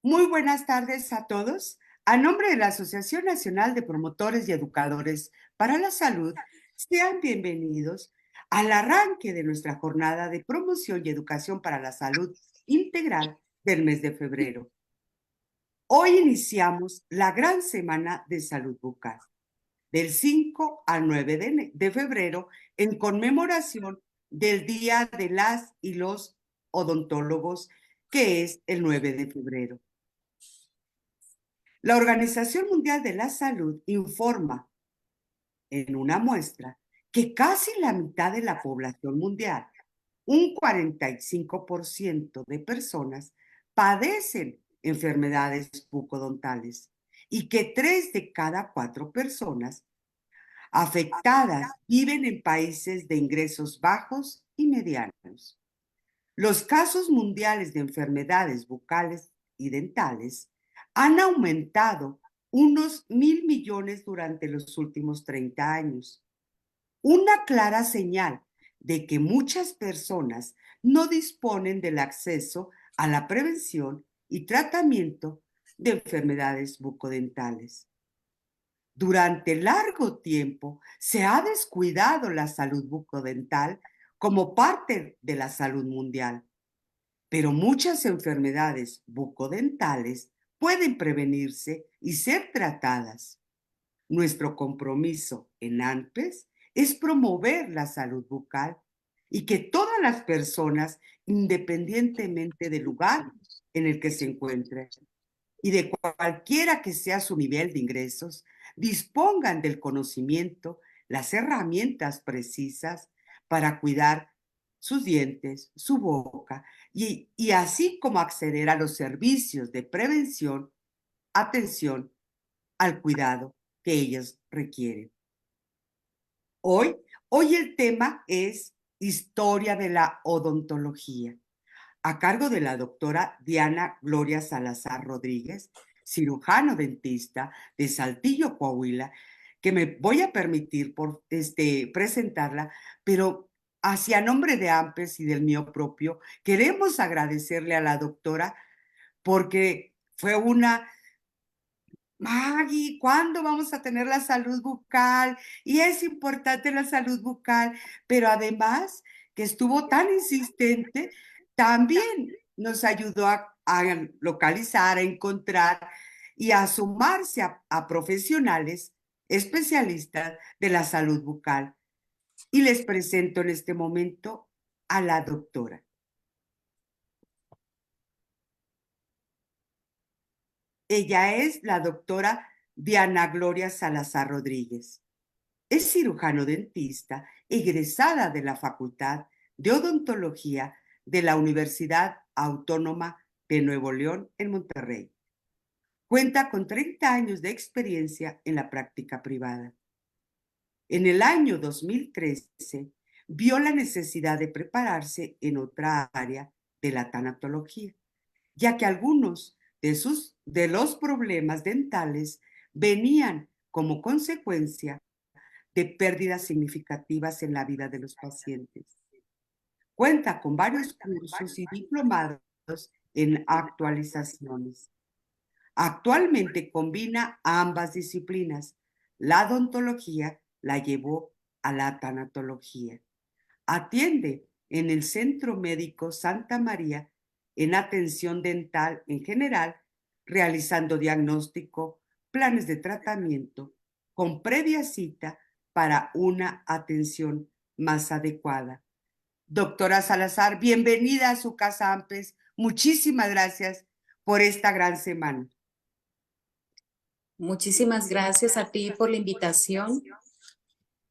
Muy buenas tardes a todos. A nombre de la Asociación Nacional de Promotores y Educadores para la Salud, sean bienvenidos al arranque de nuestra jornada de promoción y educación para la salud integral del mes de febrero. Hoy iniciamos la gran semana de salud bucal, del 5 al 9 de febrero, en conmemoración del Día de las y los Odontólogos, que es el 9 de febrero. La Organización Mundial de la Salud informa en una muestra que casi la mitad de la población mundial, un 45% de personas, padecen enfermedades bucodontales y que 3 de cada 4 personas afectadas viven en países de ingresos bajos y medianos. Los casos mundiales de enfermedades bucales y dentales han aumentado unos 1,000 millones durante los últimos 30 años. Una clara señal de que muchas personas no disponen del acceso a la prevención y tratamiento de enfermedades bucodentales. Durante largo tiempo se ha descuidado la salud bucodental como parte de la salud mundial, pero muchas enfermedades bucodentales pueden prevenirse y ser tratadas. Nuestro compromiso en ANPES es promover la salud bucal y que todas las personas, independientemente del lugar en el que se encuentren y de cualquiera que sea su nivel de ingresos, dispongan del conocimiento, las herramientas precisas para cuidar sus dientes, su boca y así como acceder a los servicios de prevención, atención al cuidado que ellos requieren. Hoy el tema es Historia de la Odontología, a cargo de la doctora Diana Gloria Salazar Rodríguez, cirujano dentista de Saltillo, Coahuila, que me voy a permitir presentarla, pero hacia nombre de AMPES y del mío propio, queremos agradecerle a la doctora porque fue una: Maggie, ¿cuándo vamos a tener la salud bucal? Y es importante la salud bucal, pero además que estuvo tan insistente, también nos ayudó a localizar, a encontrar y a sumarse a profesionales especialistas de la salud bucal. Y les presento en este momento a la doctora. Ella es la doctora Diana Gloria Salazar Rodríguez. Es cirujano dentista, egresada de la Facultad de Odontología de la Universidad Autónoma de Nuevo León en Monterrey. Cuenta con 30 años de experiencia en la práctica privada. En el año 2013, vio la necesidad de prepararse en otra área de la tanatología, ya que algunos de los problemas dentales venían como consecuencia de pérdidas significativas en la vida de los pacientes. Cuenta con varios cursos y diplomados en actualizaciones. Actualmente combina ambas disciplinas. La odontología la llevó a la tanatología. Atiende en el Centro Médico Santa María en atención dental en general, realizando diagnóstico, planes de tratamiento, con previa cita para una atención más adecuada. Doctora Salazar, bienvenida a su casa AMPES. Muchísimas gracias por esta gran semana. Muchísimas gracias a ti por la invitación.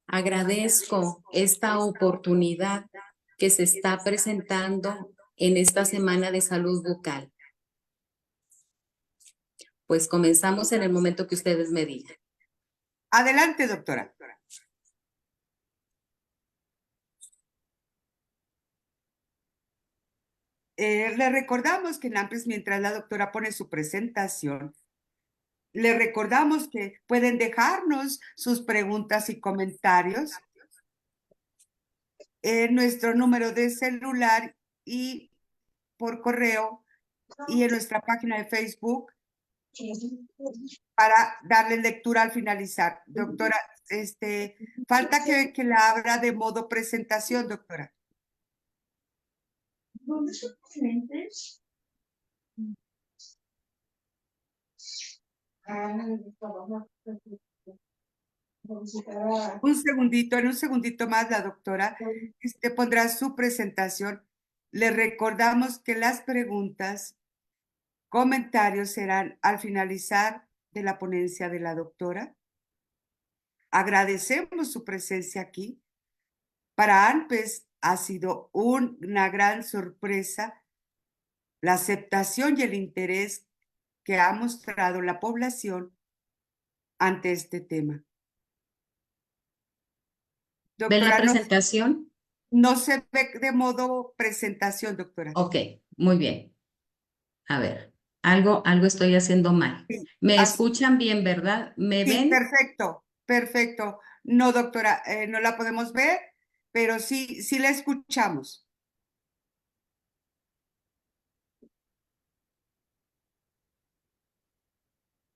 Agradezco esta oportunidad que se está presentando en esta Semana de Salud Bucal. Pues comenzamos en el momento que ustedes me digan. Adelante, doctora. Le recordamos que en AMPES, mientras la doctora pone su presentación, le recordamos que pueden dejarnos sus preguntas y comentarios en nuestro número de celular y por correo y en nuestra página de Facebook para darle lectura al finalizar. Doctora, falta que la abra de modo presentación, doctora. En un segundito más la doctora pondrá su presentación. Le recordamos que las preguntas, comentarios serán al finalizar de la ponencia de la doctora. Agradecemos su presencia aquí. Para ANPES ha sido una gran sorpresa la aceptación y el interés que ha mostrado la población ante este tema. ¿Ven la Doctora, presentación? no se ve de modo presentación, doctora. Ok, muy bien. A ver, algo estoy haciendo mal. Sí, ¿Me escuchan bien, verdad? ¿Me sí, ven? perfecto, perfecto. No, doctora, no la podemos ver, pero sí la escuchamos.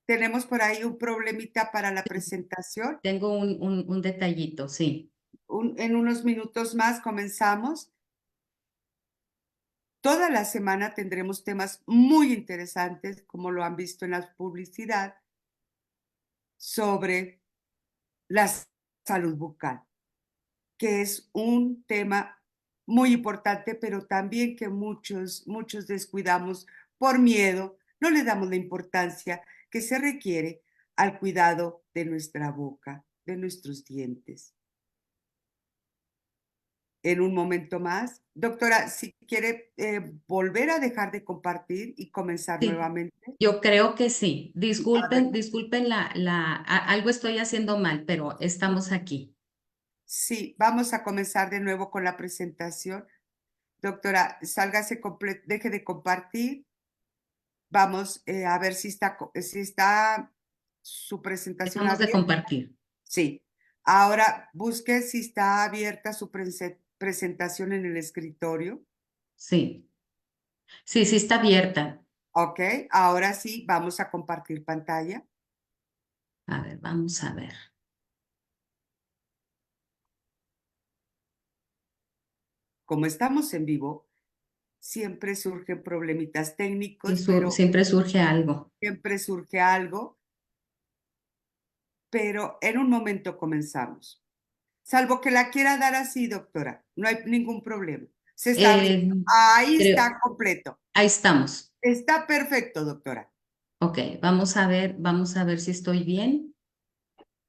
Tenemos por ahí un problemita para la presentación. Tengo un detallito, sí. En unos minutos más comenzamos. Toda la semana tendremos temas muy interesantes, como lo han visto en la publicidad, sobre la salud bucal, que es un tema muy importante, pero también que muchos descuidamos por miedo, no le damos la importancia que se requiere al cuidado de nuestra boca, de nuestros dientes. En un momento más. Doctora, si quiere volver a dejar de compartir y comenzar Sí, nuevamente. yo creo que sí. A ver, Disculpen algo estoy haciendo mal, pero estamos aquí. sí, vamos a comenzar de nuevo con la presentación. Doctora, sálgase deje de compartir. Vamos a ver si está su presentación Dejamos de abierta. compartir. Sí. Ahora busque si está abierta su presentación en el escritorio. Sí, sí, sí está abierta. Ok, ahora sí, vamos a compartir pantalla. A ver, vamos a ver. Como estamos en vivo, siempre surgen problemitas técnicos, Siempre surge algo. siempre surge algo, pero en un momento comenzamos. Salvo que la quiera dar así, doctora, no hay ningún problema. Se está abriendo. Eh, Ahí creo, está completo. ahí estamos. Está perfecto, doctora. Ok, vamos a ver si estoy bien.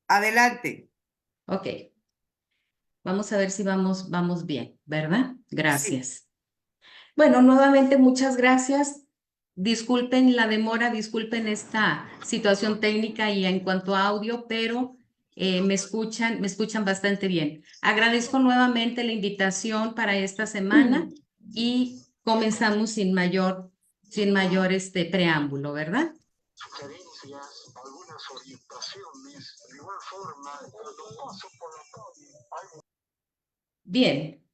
Adelante. Ok, vamos a ver si vamos bien, ¿verdad? Sí. Gracias. Bueno, nuevamente muchas gracias. Disculpen la demora, disculpen esta situación técnica y en cuanto a audio, pero me escuchan bastante bien. Agradezco nuevamente la invitación para esta semana y comenzamos sin mayor preámbulo, ¿verdad? Sugerencias, algunas orientaciones, de igual forma, cuando paso por la calle, Bien.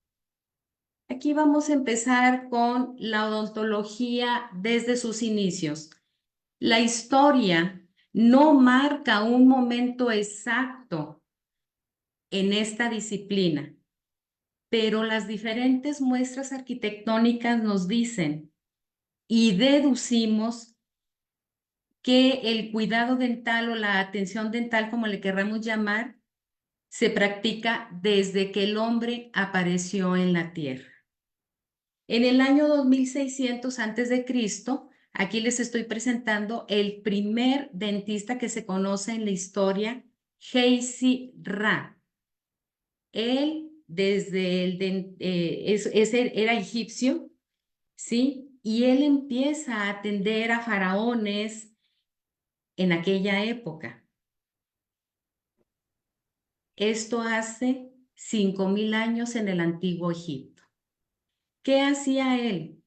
Aquí vamos a empezar con la odontología desde sus inicios. La historia no marca un momento exacto en esta disciplina, pero las diferentes muestras arquitectónicas nos dicen y deducimos que el cuidado dental o la atención dental, como le querramos llamar, se practica desde que el hombre apareció en la tierra. En el año 2600 antes de Cristo, aquí les estoy presentando el primer dentista que se conoce en la historia, Heisi Ra. Él era egipcio, ¿sí? Y él empieza a atender a faraones en aquella época. Esto hace 5000 años en el antiguo Egipto. ¿Qué hacía él?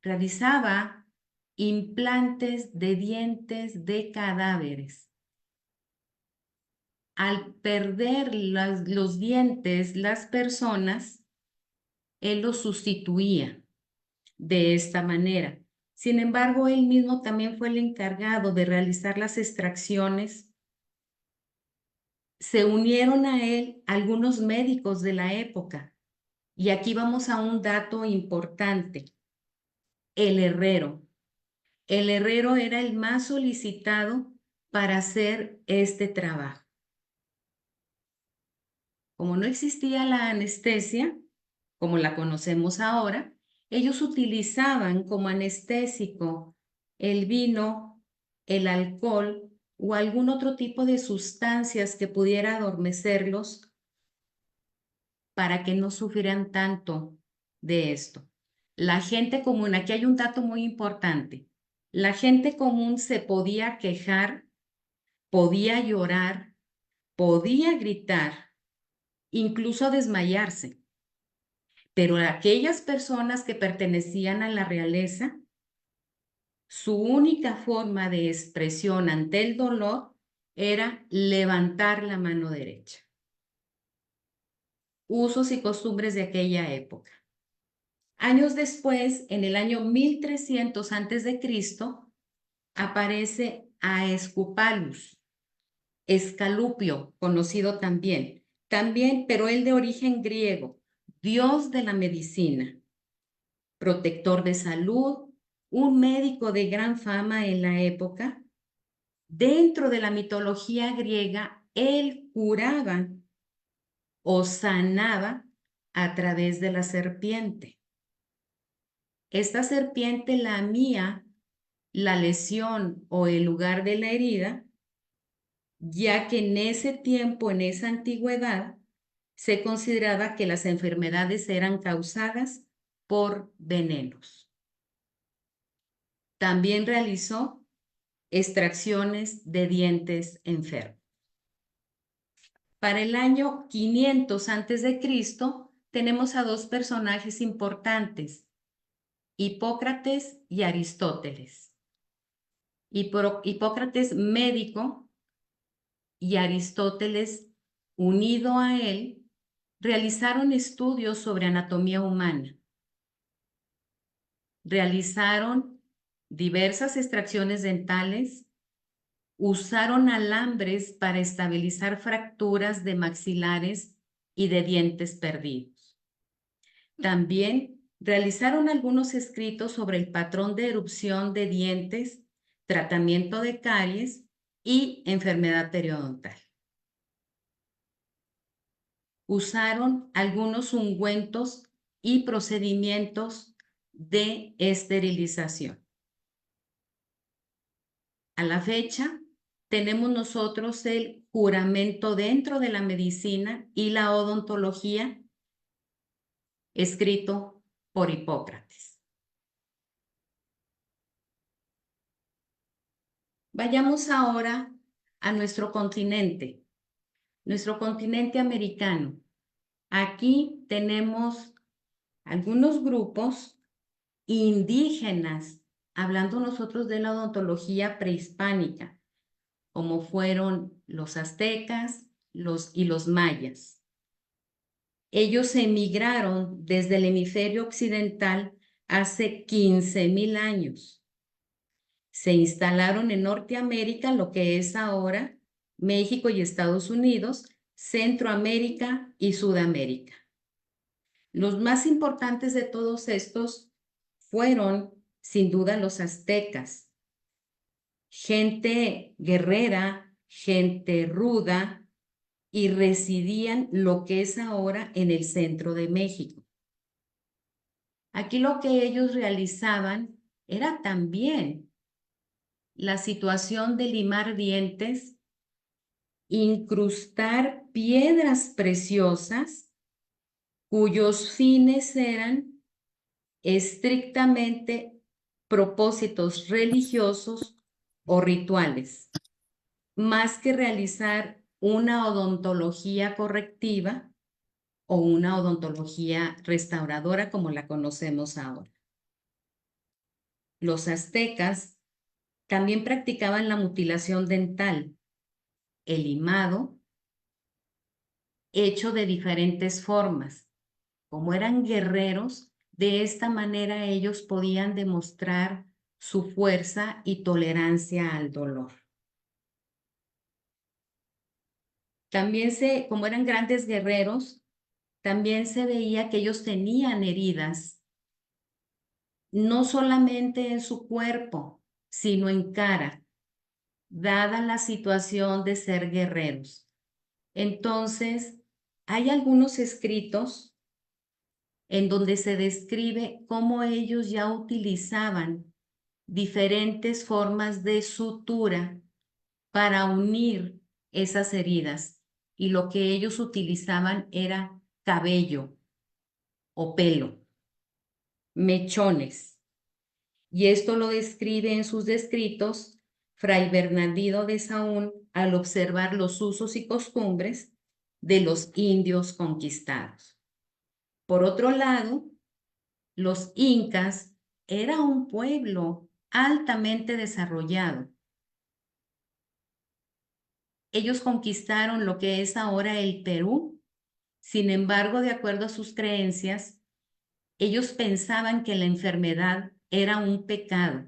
Realizaba implantes de dientes de cadáveres. Al perder los dientes las personas, él los sustituía. de esta manera. Sin embargo, él mismo también fue el encargado de realizar las extracciones. Se unieron a él algunos médicos de la época. Y aquí vamos a un dato importante. El herrero. El herrero era el más solicitado para hacer este trabajo. Como no existía la anestesia, como la conocemos ahora, ellos utilizaban como anestésico el vino, el alcohol o algún otro tipo de sustancias que pudiera adormecerlos para que no sufrieran tanto de esto. La gente común, aquí hay un dato muy importante, la gente común se podía quejar, podía llorar, podía gritar, incluso desmayarse, pero aquellas personas que pertenecían a la realeza, su única forma de expresión ante el dolor era levantar la mano derecha. Usos y costumbres de aquella época. Años después, en el año 1300 a.C., aparece Aescupalus, Escalupio, conocido también, pero él de origen griego, dios de la medicina, protector de salud, un médico de gran fama en la época. Dentro de la mitología griega, él curaba o sanaba a través de la serpiente. Esta serpiente lamía la lesión o el lugar de la herida, ya que en ese tiempo, en esa antigüedad, se consideraba que las enfermedades eran causadas por venenos. También realizó extracciones de dientes enfermos. Para el año 500 a.C., tenemos a dos personajes importantes, Hipócrates y Aristóteles. Hipócrates médico y Aristóteles, unido a él, realizaron estudios sobre anatomía humana. Realizaron diversas extracciones dentales, usaron alambres para estabilizar fracturas de maxilares y de dientes perdidos. También realizaron algunos escritos sobre el patrón de erupción de dientes, tratamiento de caries y enfermedad periodontal. Usaron algunos ungüentos y procedimientos de esterilización. A la fecha, tenemos nosotros el juramento dentro de la medicina y la odontología escrito por Hipócrates. Vayamos ahora a nuestro continente americano. Aquí tenemos algunos grupos indígenas, hablando nosotros de la odontología prehispánica, como fueron los aztecas y los mayas. Ellos emigraron desde el hemisferio occidental hace 15,000 años. Se instalaron en Norteamérica, lo que es ahora México y Estados Unidos, Centroamérica y Sudamérica. Los más importantes de todos estos fueron, sin duda, los aztecas. Gente guerrera, gente ruda, y residían lo que es ahora en el centro de México. Aquí lo que ellos realizaban era también la situación de limar dientes, incrustar piedras preciosas cuyos fines eran estrictamente propósitos religiosos o rituales, más que realizar una odontología correctiva o una odontología restauradora como la conocemos ahora. Los aztecas también practicaban la mutilación dental, el limado, hecho de diferentes formas. Como eran guerreros, De esta manera ellos podían demostrar su fuerza y tolerancia al dolor. También como eran grandes guerreros, también se veía que ellos tenían heridas, no solamente en su cuerpo, sino en cara, dada la situación de ser guerreros. Entonces, hay algunos escritos en donde se describe cómo ellos ya utilizaban diferentes formas de sutura para unir esas heridas. Y lo que ellos utilizaban era cabello o pelo, mechones. Y esto lo describe en sus escritos Fray Bernardino de Sahún al observar los usos y costumbres de los indios conquistados. Por otro lado, los incas era un pueblo altamente desarrollado. Ellos conquistaron lo que es ahora el Perú. Sin embargo, de acuerdo a sus creencias, ellos pensaban que la enfermedad era un pecado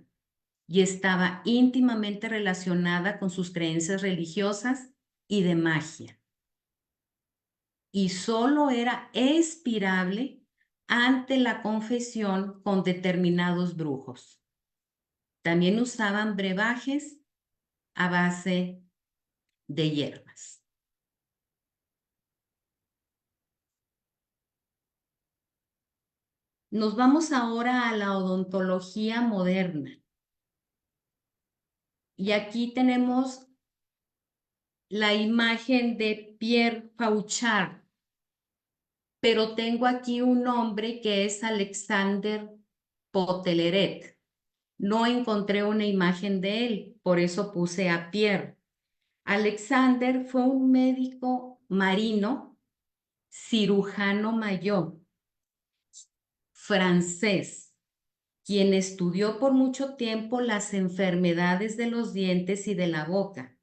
y estaba íntimamente relacionada con sus creencias religiosas y de magia. Y solo era expirable ante la confesión con determinados brujos. También usaban brebajes a base de hierbas. Nos vamos ahora a la odontología moderna. Y aquí tenemos la imagen de Pierre Fauchard, pero tengo aquí un nombre que es Alexander Poteleret. No encontré una imagen de él, por eso puse a Pierre. Alexander fue un médico marino, cirujano mayor, francés, quien estudió por mucho tiempo las enfermedades de los dientes y de la boca.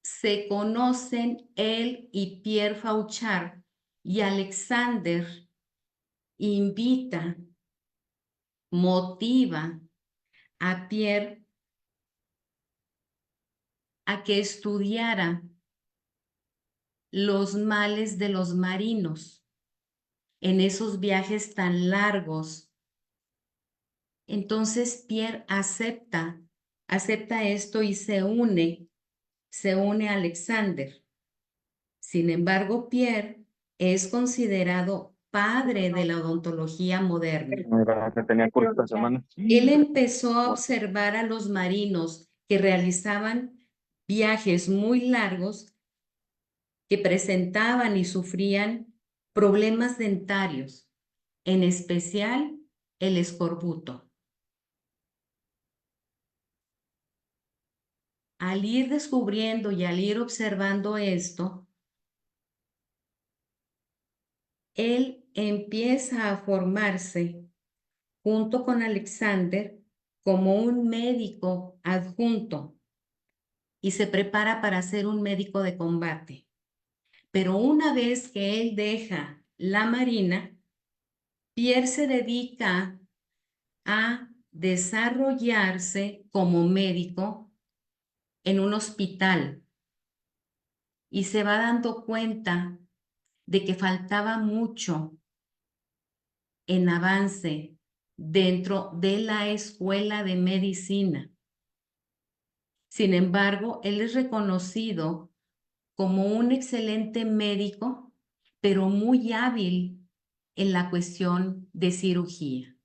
Se conocen él y Pierre Fauchard, y Alexander invita, motiva a Pierre a que estudiara los males de los marinos en esos viajes tan largos. Entonces Pierre acepta esto y se une a Alexander. Sin embargo, Pierre es considerado padre de la odontología moderna. Él empezó a observar a los marinos que realizaban viajes muy largos, que presentaban y sufrían problemas dentarios, en especial el escorbuto. Al ir descubriendo y al ir observando esto, él empieza a formarse junto con Alexander como un médico adjunto y se prepara para ser un médico de combate. Pero una vez que él deja la marina, Pierre se dedica a desarrollarse como médico en un hospital y se va dando cuenta de que faltaba mucho en avance dentro de la escuela de medicina. Sin embargo, él es reconocido como un excelente médico, pero muy hábil en la cuestión de cirugía.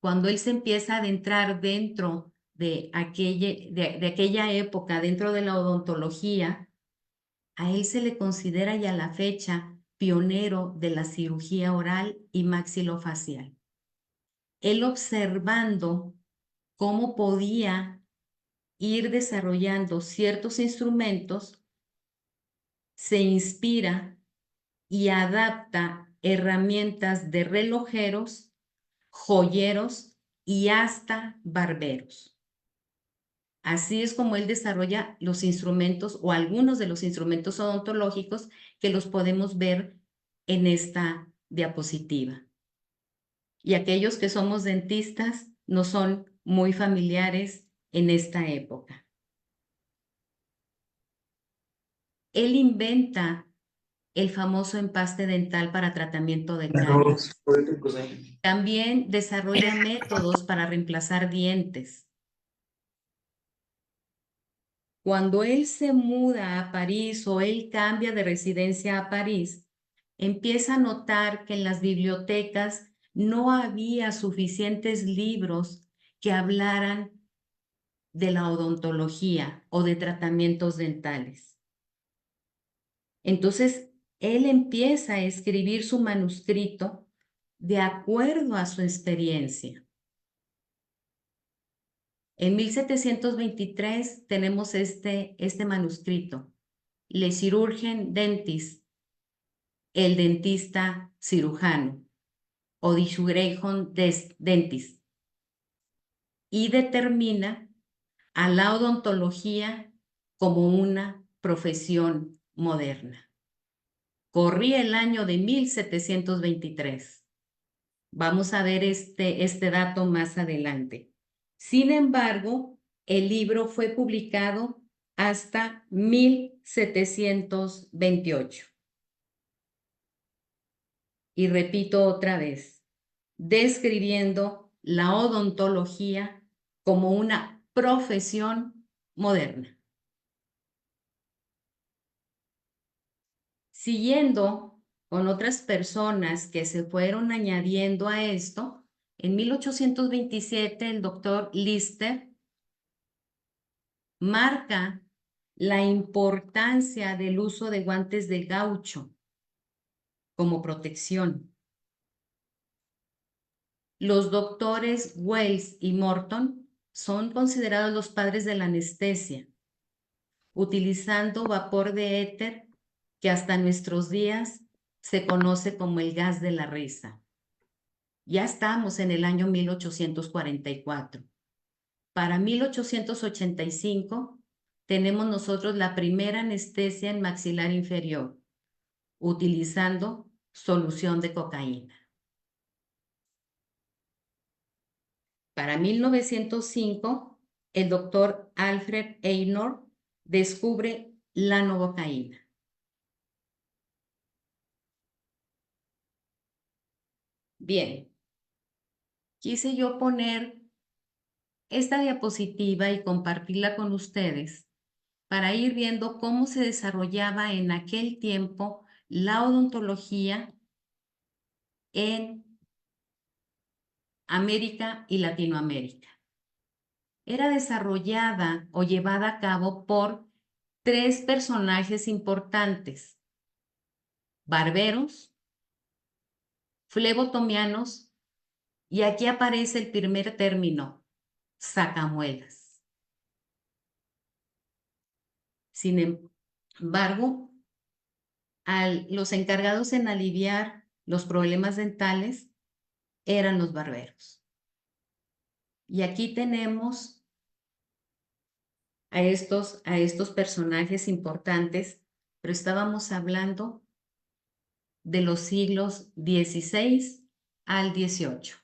Cuando él se empieza a adentrar dentro de aquella época, dentro de la odontología, a él se le considera y a la fecha pionero de la cirugía oral y maxilofacial. Él observando cómo podía ir desarrollando ciertos instrumentos, se inspira y adapta herramientas de relojeros, joyeros y hasta barberos. Así es como él desarrolla los instrumentos o algunos de los instrumentos odontológicos que los podemos ver en esta diapositiva. Y aquellos que somos dentistas nos son muy familiares en esta época. Él inventa el famoso empaste dental para tratamiento de caries. También desarrolla métodos para reemplazar dientes. Cuando él se muda a París o él cambia de residencia a París, empieza a notar que en las bibliotecas no había suficientes libros que hablaran de la odontología o de tratamientos dentales. Entonces, él empieza a escribir su manuscrito de acuerdo a su experiencia. En 1723 tenemos este manuscrito, Le Chirurgien Dentis, el dentista cirujano, o Die Chirurgon des Dentis, y determina a la odontología como una profesión moderna. Corría el año de 1723. Vamos a ver este dato más adelante. Sin embargo, el libro fue publicado hasta 1728. Y repito otra vez, describiendo la odontología como una profesión moderna. Siguiendo con otras personas que se fueron añadiendo a esto, en 1827 el doctor Lister marca la importancia del uso de guantes de gaucho como protección. Los doctores Wells y Morton son considerados los padres de la anestesia, utilizando vapor de éter que hasta nuestros días se conoce como el gas de la risa. Ya estamos en el año 1844. Para 1885 tenemos nosotros la primera anestesia en maxilar inferior, utilizando solución de cocaína. Para 1905, el doctor Alfred Einor descubre la novocaína. Bien, quise yo poner esta diapositiva y compartirla con ustedes para ir viendo cómo se desarrollaba en aquel tiempo la odontología en América y Latinoamérica. Era desarrollada o llevada a cabo por 3 personajes importantes: barberos, flebotomianos, y aquí aparece el primer término, sacamuelas. Sin embargo, los encargados en aliviar los problemas dentales eran los barberos. Y aquí tenemos a estos personajes importantes, pero estábamos hablando de los siglos XVI al XVIII.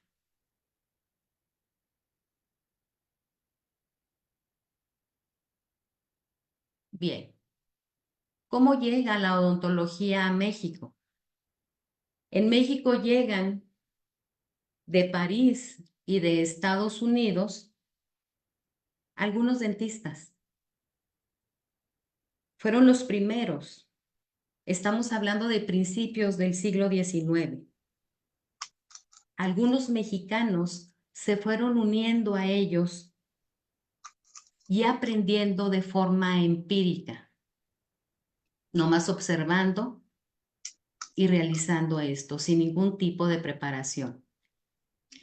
Bien, ¿cómo llega la odontología a México? En México llegan de París y de Estados Unidos algunos dentistas. Fueron los primeros. Estamos hablando de principios del siglo XIX. Algunos mexicanos se fueron uniendo a ellos y aprendiendo de forma empírica, nomás observando y realizando esto sin ningún tipo de preparación.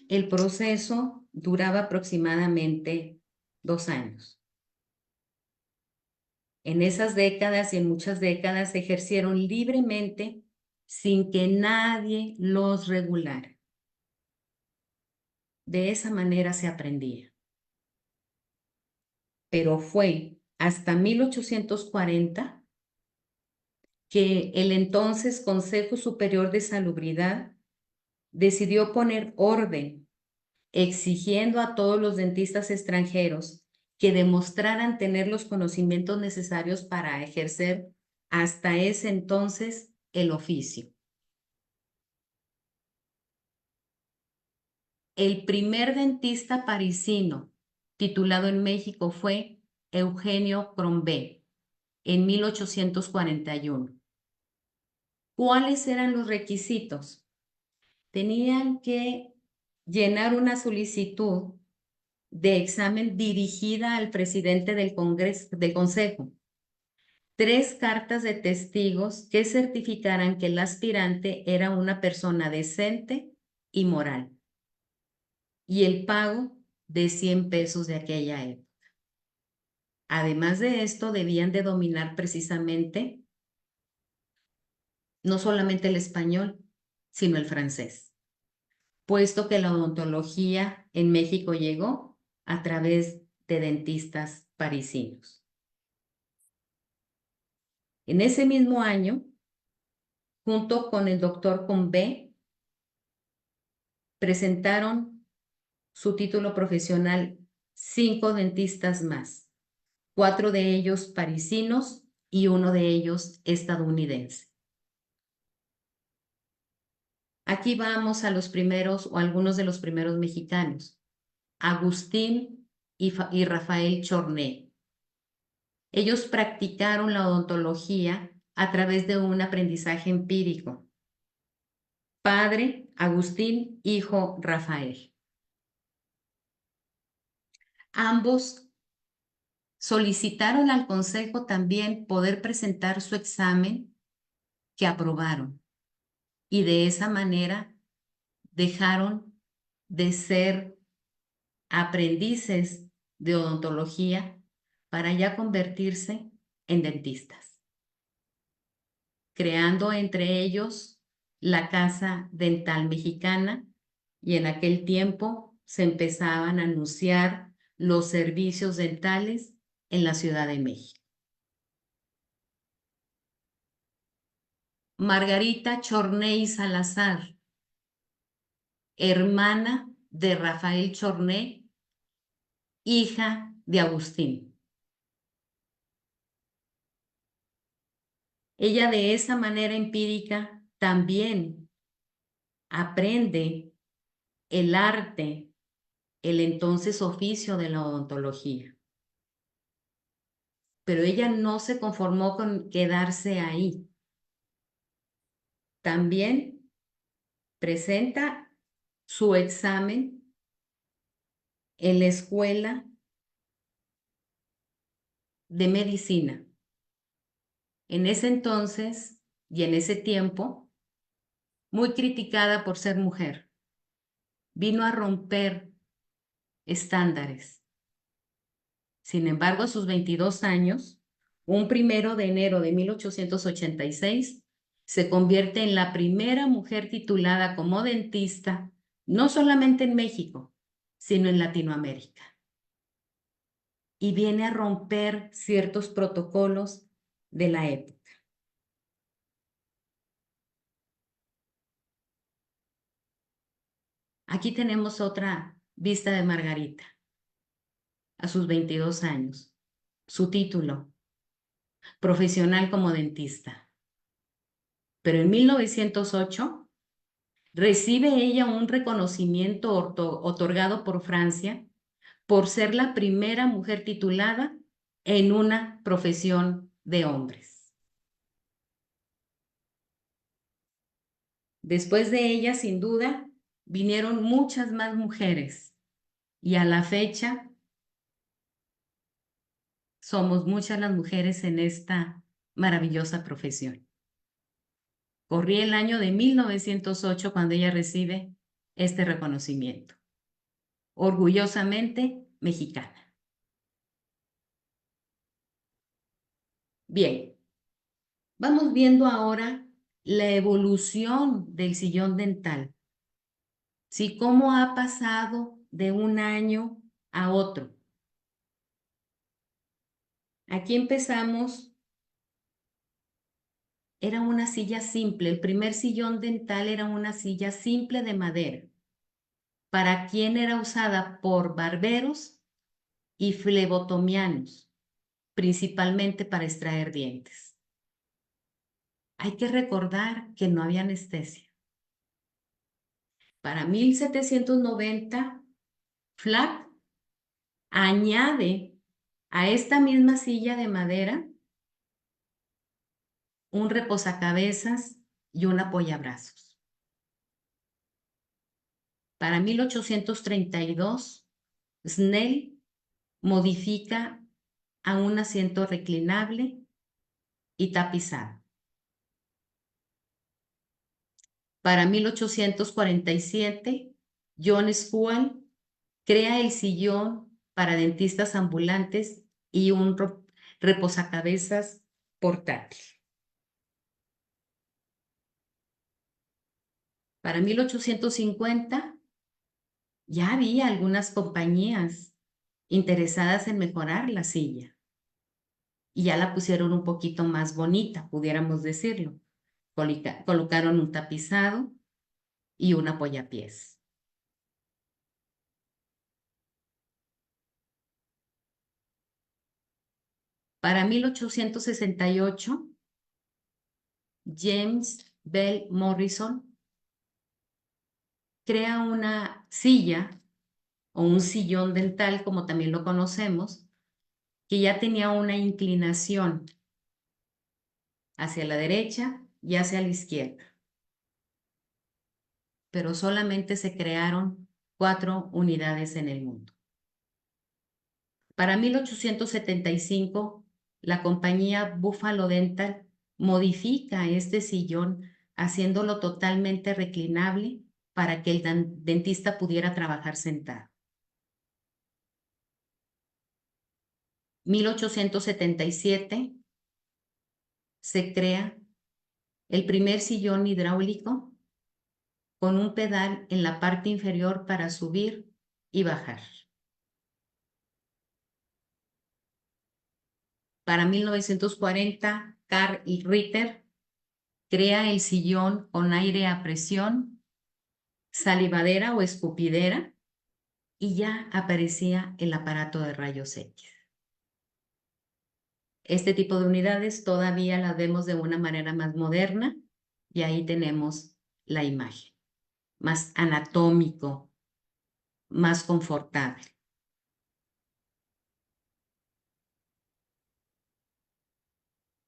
El proceso duraba aproximadamente 2 años. En esas décadas y en muchas décadas ejercieron libremente sin que nadie los regulara. De esa manera se aprendía. pero fue hasta 1840 que el entonces Consejo Superior de Salubridad decidió poner orden, exigiendo a todos los dentistas extranjeros que demostraran tener los conocimientos necesarios para ejercer hasta ese entonces el oficio. El primer dentista parisino titulado en México fue Eugenio Crombé en 1841. ¿Cuáles eran los requisitos? Tenían que llenar una solicitud de examen dirigida al presidente del Consejo. 3 cartas de testigos que certificaran que el aspirante era una persona decente y moral. Y el pago de 100 pesos de aquella época. Además de esto, debían de dominar precisamente no solamente el español, sino el francés, puesto que la odontología en México llegó a través de dentistas parisinos. En ese mismo año, junto con el doctor Combé, presentaron su título profesional 5 dentistas más, 4 de ellos parisinos y 1 de ellos estadounidense. Aquí vamos a los primeros o algunos de los primeros mexicanos, Agustín y Rafael Chorné. Ellos practicaron la odontología a través de un aprendizaje empírico. Padre, Agustín; hijo, Rafael. Ambos solicitaron al consejo también poder presentar su examen, que aprobaron, y de esa manera dejaron de ser aprendices de odontología para ya convertirse en dentistas, creando entre ellos la Casa Dental Mexicana, y en aquel tiempo se empezaban a anunciar los servicios dentales en la Ciudad de México. Margarita Chorné y Salazar, hermana de Rafael Chorné, hija de Agustín. Ella de esa manera empírica también aprende el arte, el entonces oficio de la odontología. Pero ella no se conformó con quedarse ahí. También presenta su examen en la Escuela de Medicina. En ese entonces y en ese tiempo, muy criticada por ser mujer, vino a romper estándares. Sin embargo, a sus 22 años, un 1 de enero de 1886, se convierte en la primera mujer titulada como dentista, no solamente en México, sino en Latinoamérica. Y viene a romper ciertos protocolos de la época. Aquí tenemos otra vista de Margarita, a sus 22 años. Su título, profesional como dentista. Pero en 1908 recibe ella un reconocimiento otorgado por Francia por ser la primera mujer titulada en una profesión de hombres. Después de ella, sin duda, vinieron muchas más mujeres, y a la fecha somos muchas las mujeres en esta maravillosa profesión. Corría el año de 1908 cuando ella recibe este reconocimiento. Orgullosamente mexicana. Bien, vamos viendo ahora la evolución del sillón dental. ¿Sí? Cómo ha pasado de un año a otro. Aquí empezamos, era una silla simple, el primer sillón dental era una silla simple de madera, para quien era usada por barberos y flebotomianos, principalmente para extraer dientes. Hay que recordar que no había anestesia. Para 1790, Flack añade a esta misma silla de madera un reposacabezas y un apoyabrazos. Para 1832, Snell modifica a un asiento reclinable y tapizado. Para 1847, John Scuall crea el sillón para dentistas ambulantes y un reposacabezas portátil. Para 1850, ya había algunas compañías interesadas en mejorar la silla y ya la pusieron un poquito más bonita, pudiéramos decirlo. Colocaron un tapizado y un apoyapiés. Para 1868, James Bell Morrison crea una silla o un sillón dental, como también lo conocemos, que ya tenía una inclinación hacia la derecha y hacia la izquierda. Pero solamente se crearon 4 unidades en el mundo. Para 1875, la compañía Buffalo Dental modifica este sillón haciéndolo totalmente reclinable para que el dentista pudiera trabajar sentado. 1877 se crea el primer sillón hidráulico con un pedal en la parte inferior para subir y bajar. Para 1940, Carl Ritter crea el sillón con aire a presión, salivadera o escupidera, y ya aparecía el aparato de rayos X. Este tipo de unidades todavía las vemos de una manera más moderna y ahí tenemos la imagen, más anatómico, más confortable.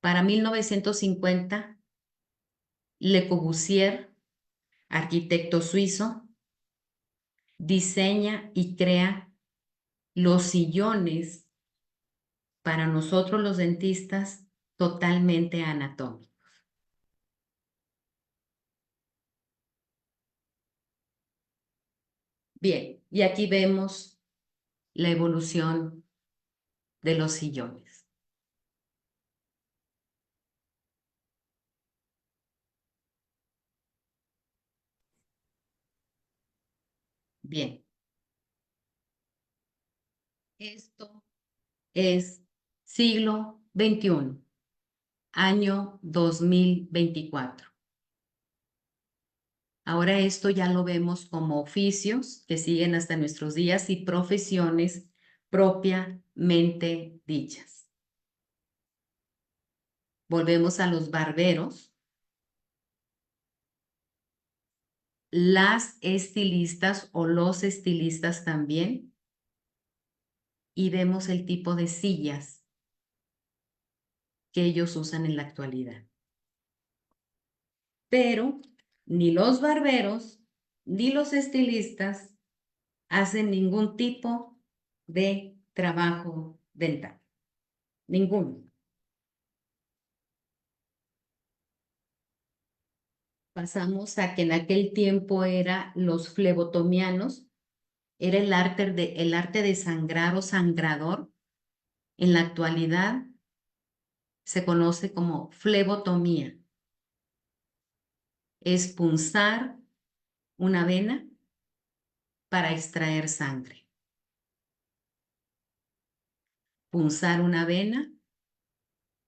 Para 1950, Le Corbusier, arquitecto suizo, diseña y crea los sillones para nosotros los dentistas totalmente anatómicos. Bien, y aquí vemos la evolución de los sillones. Bien, esto es siglo XXI, año 2024. Ahora esto ya lo vemos como oficios que siguen hasta nuestros días y profesiones propiamente dichas. Volvemos a los barberos, las estilistas o los estilistas también, y vemos el tipo de sillas que ellos usan en la actualidad. Pero ni los barberos ni los estilistas hacen ningún tipo de trabajo dental. Ninguno. Pasamos a que en aquel tiempo era los flebotomianos, era el arte de sangrar o sangrador. En la actualidad se conoce como flebotomía. Es punzar una vena para extraer sangre. Punzar una vena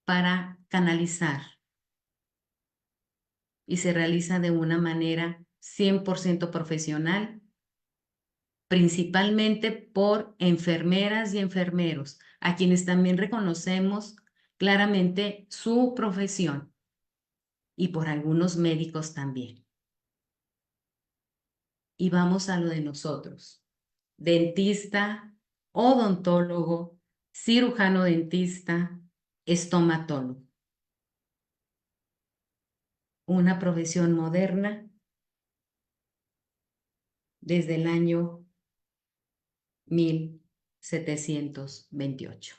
para canalizar y se realiza de una manera 100% profesional, principalmente por enfermeras y enfermeros, a quienes también reconocemos claramente su profesión, y por algunos médicos también. Y vamos a lo de nosotros: dentista, odontólogo, cirujano dentista, estomatólogo. Una profesión moderna desde el año 1728.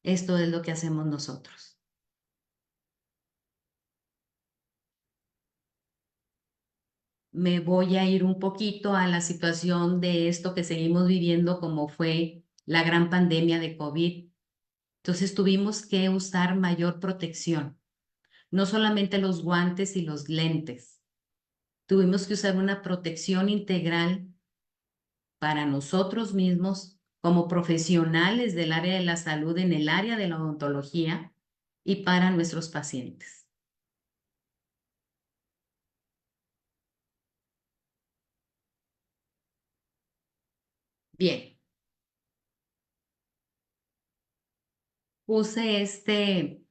Esto es lo que hacemos nosotros. Me voy a ir un poquito a la situación de esto que seguimos viviendo, como fue la gran pandemia de COVID. Entonces tuvimos que usar mayor protección, no solamente los guantes y los lentes. Tuvimos que usar una protección integral para nosotros mismos como profesionales del área de la salud en el área de la odontología y para nuestros pacientes. Bien. Puse este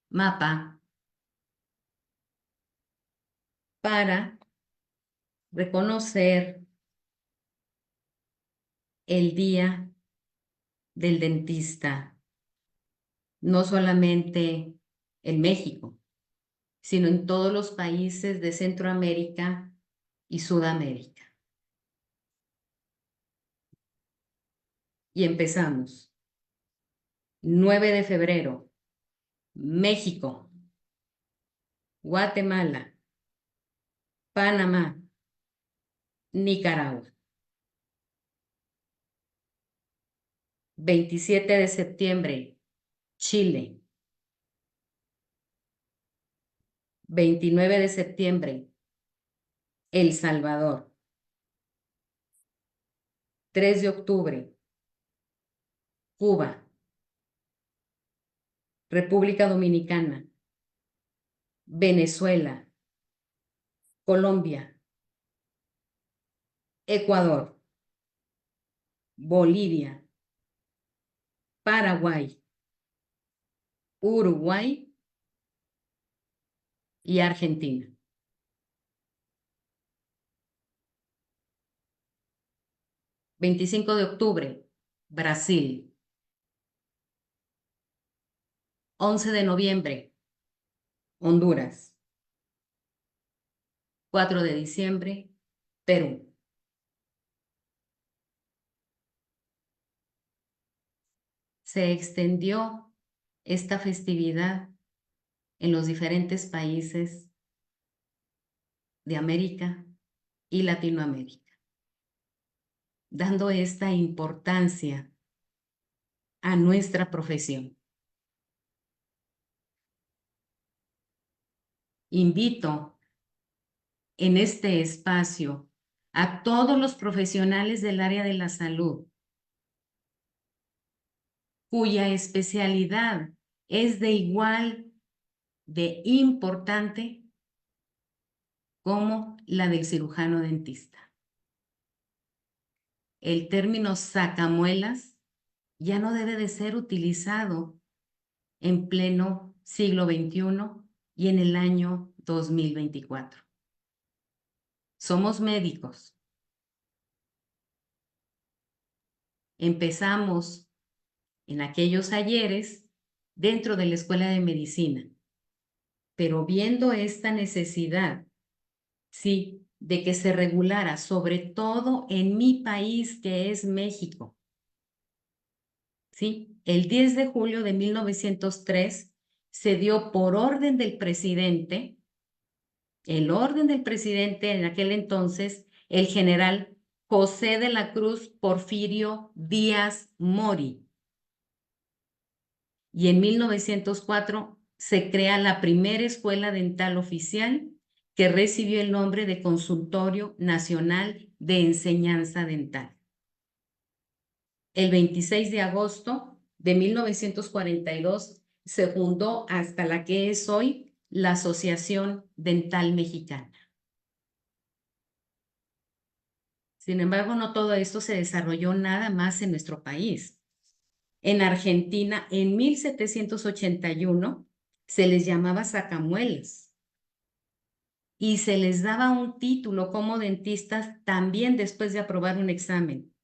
mapa para reconocer el Día del Dentista, no solamente en México, sino en todos los países de Centroamérica y Sudamérica. Y empezamos. 9 de febrero, México, Guatemala, Panamá, Nicaragua. 27 de septiembre, Chile. 29 de septiembre, El Salvador. 3 de octubre, Cuba. República Dominicana, Venezuela, Colombia, Ecuador, Bolivia, Paraguay, Uruguay y Argentina. 25 de octubre, Brasil. 11 de noviembre, Honduras. 4 de diciembre, Perú. Se extendió esta festividad en los diferentes países de América y Latinoamérica, dando esta importancia a nuestra profesión. Invito en este espacio a todos los profesionales del área de la salud cuya especialidad es de igual de importante como la del cirujano dentista. El término sacamuelas ya no debe de ser utilizado en pleno siglo XXI y en el año 2024. Somos médicos. Empezamos en aquellos ayeres dentro de la escuela de medicina, pero viendo esta necesidad, sí, de que se regulara, sobre todo en mi país, que es México. ¿Sí? El 10 de julio de 1903 se dio por orden del presidente, el orden del presidente en aquel entonces, el general José de la Cruz Porfirio Díaz Mori. Y en 1904 se crea la primera escuela dental oficial que recibió el nombre de Consultorio Nacional de Enseñanza Dental. El 26 de agosto de 1942 se fundó hasta la que es hoy la Asociación Dental Mexicana. Sin embargo, no todo esto se desarrolló nada más en nuestro país. En Argentina, en 1781, se les llamaba sacamuelas y se les daba un título como dentistas también después de aprobar un examen.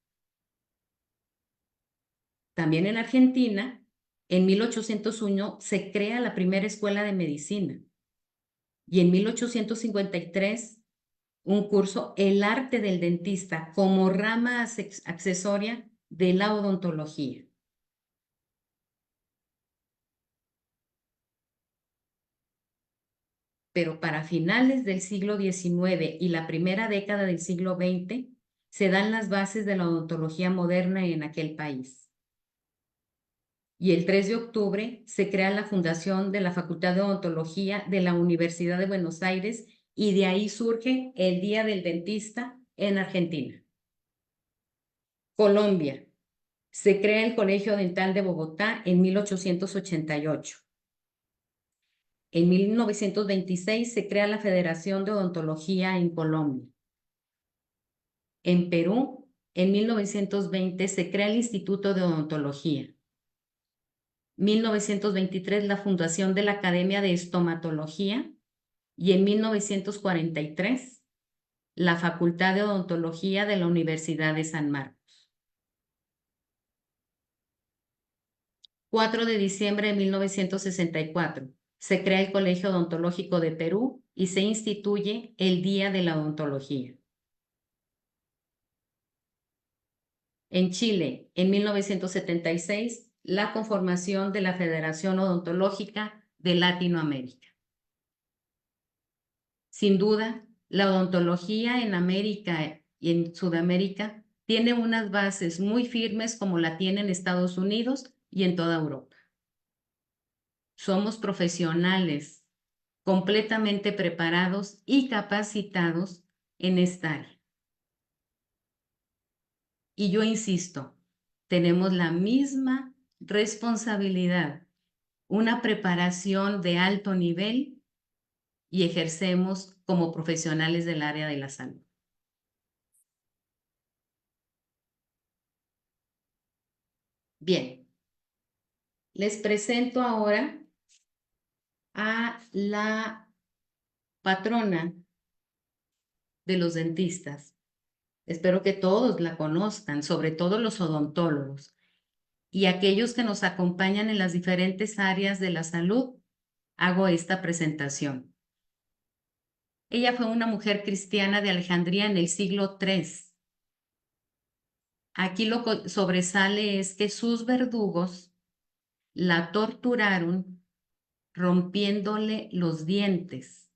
También en Argentina, en 1801, se crea la primera escuela de medicina y en 1853 un curso, El arte del dentista, como rama accesoria de la odontología. Pero para finales del siglo XIX y la primera década del siglo XX, se dan las bases de la odontología moderna en aquel país. Y el 3 de octubre se crea la fundación de la Facultad de Odontología de la Universidad de Buenos Aires y de ahí surge el Día del Dentista en Argentina. Colombia. Se crea el Colegio Dental de Bogotá en 1888. En 1926 se crea la Federación de Odontología en Colombia. En Perú, en 1920 se crea el Instituto de Odontología. 1923 la fundación de la Academia de Estomatología y en 1943 la Facultad de Odontología de la Universidad de San Marcos. 4 de diciembre de 1964 se crea el Colegio Odontológico de Perú y se instituye el Día de la Odontología. En Chile, en 1976, la conformación de la Federación Odontológica de Latinoamérica. Sin duda, la odontología en América y en Sudamérica tiene unas bases muy firmes como la tiene en Estados Unidos y en toda Europa. Somos profesionales completamente preparados y capacitados en esta área. Y yo insisto, tenemos la misma responsabilidad, una preparación de alto nivel y ejercemos como profesionales del área de la salud. Bien, les presento ahora a la patrona de los dentistas. Espero que todos la conozcan, sobre todo los odontólogos y aquellos que nos acompañan en las diferentes áreas de la salud. Hago esta presentación. Ella fue una mujer cristiana de Alejandría en el siglo III. Aquí lo que sobresale es que sus verdugos la torturaron rompiéndole los dientes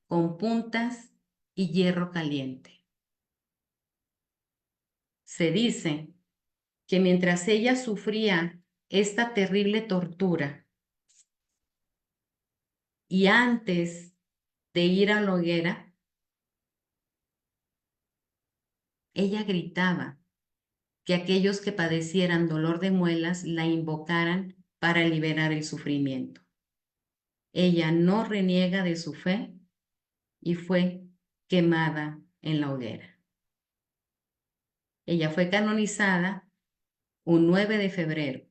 con puntas y hierro caliente. Se dice que mientras ella sufría esta terrible tortura y antes de ir a la hoguera, ella gritaba que aquellos que padecieran dolor de muelas la invocaran para liberar el sufrimiento. Ella no reniega de su fe y fue quemada en la hoguera. Ella fue canonizada un 9 de febrero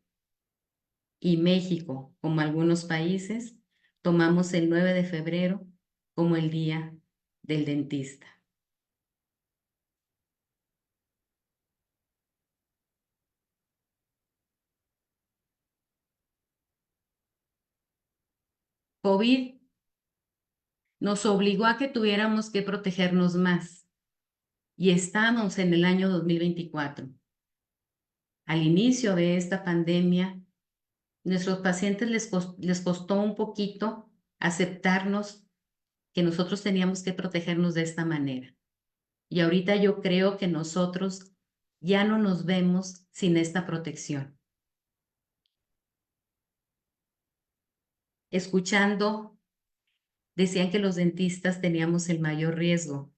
y México, como algunos países, tomamos el 9 de febrero como el Día del Dentista. COVID nos obligó a que tuviéramos que protegernos más y estamos en el año 2024. Al inicio de esta pandemia, nuestros pacientes les costó un poquito aceptarnos que nosotros teníamos que protegernos de esta manera. Y ahorita yo creo que nosotros ya no nos vemos sin esta protección. Escuchando, decían que los dentistas teníamos el mayor riesgo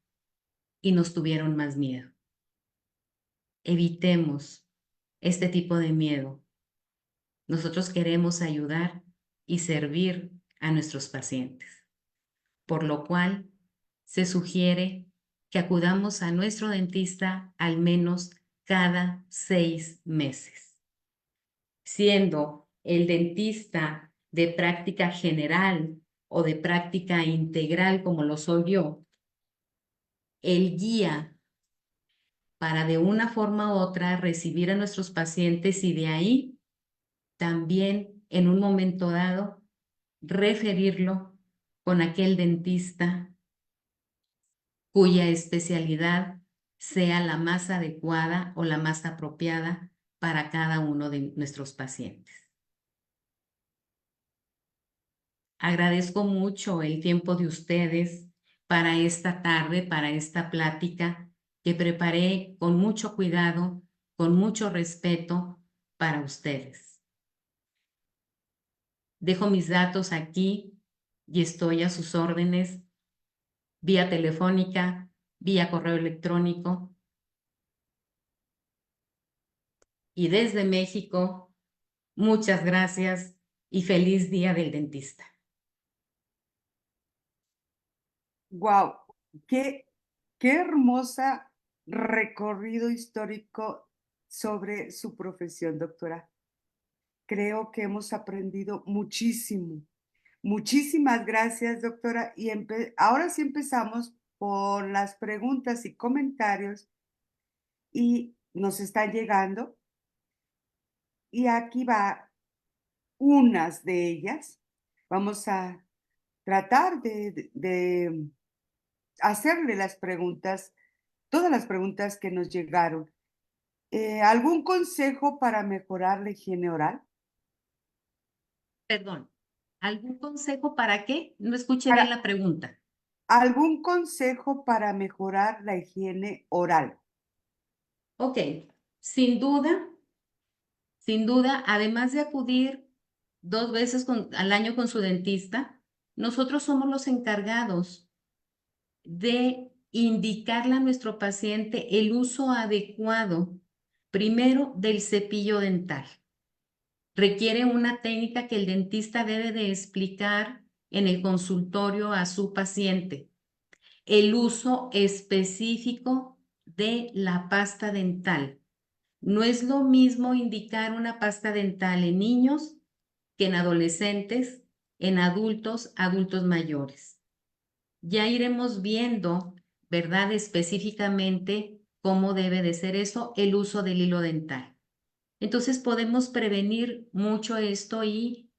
y nos tuvieron más miedo. Evitemos este tipo de miedo. Nosotros queremos ayudar y servir a nuestros pacientes, por lo cual se sugiere que acudamos a nuestro dentista al menos cada 6 meses, siendo el dentista de práctica general o de práctica integral, como lo soy yo, el guía para de una forma u otra recibir a nuestros pacientes y de ahí también en un momento dado referirlo con aquel dentista cuya especialidad sea la más adecuada o la más apropiada para cada uno de nuestros pacientes. Agradezco mucho el tiempo de ustedes para esta tarde, para esta plática que preparé con mucho cuidado, con mucho respeto para ustedes. Dejo mis datos aquí y estoy a sus órdenes vía telefónica, vía correo electrónico. Y desde México, muchas gracias y feliz Día del Dentista. Wow, qué hermosa recorrido histórico sobre su profesión, doctora. Creo que hemos aprendido muchísimo. Muchísimas gracias, doctora. Y ahora sí empezamos por las preguntas y comentarios y nos están llegando. Y aquí va unas de ellas. Vamos a tratar de hacerle las preguntas, todas las preguntas que nos llegaron. ¿Algún consejo para mejorar la higiene oral? Perdón, ¿algún consejo para qué? No escuché bien Para, la pregunta. ¿Algún consejo para mejorar la higiene oral? Ok, sin duda, además de acudir 2 veces al año con su dentista, nosotros somos los encargados de indicarle a nuestro paciente el uso adecuado, primero del cepillo dental. Requiere una técnica que el dentista debe de explicar en el consultorio a su paciente. El uso específico de la pasta dental. No es lo mismo indicar una pasta dental en niños que en adolescentes, en adultos, adultos mayores. Ya iremos viendo, ¿verdad? Específicamente cómo debe de ser eso, el uso del hilo dental. Entonces podemos prevenir mucho esto y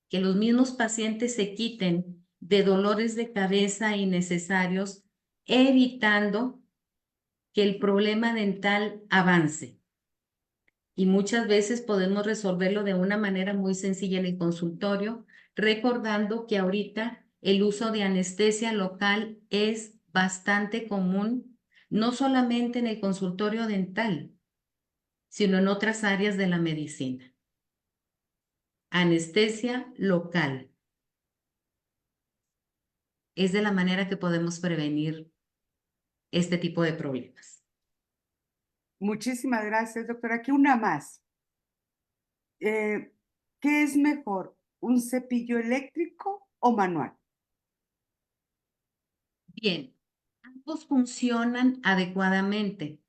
que los mismos pacientes se quiten de dolores de cabeza innecesarios, evitando que el problema dental avance. Y muchas veces podemos resolverlo de una manera muy sencilla en el consultorio, recordando que ahorita el uso de anestesia local es bastante común, no solamente en el consultorio dental, sino en otras áreas de la medicina. Anestesia local es de la manera que podemos prevenir este tipo de problemas. Muchísimas gracias, doctora. Aquí una más. ¿Qué es mejor, un cepillo eléctrico o manual? Bien, ambos funcionan adecuadamente,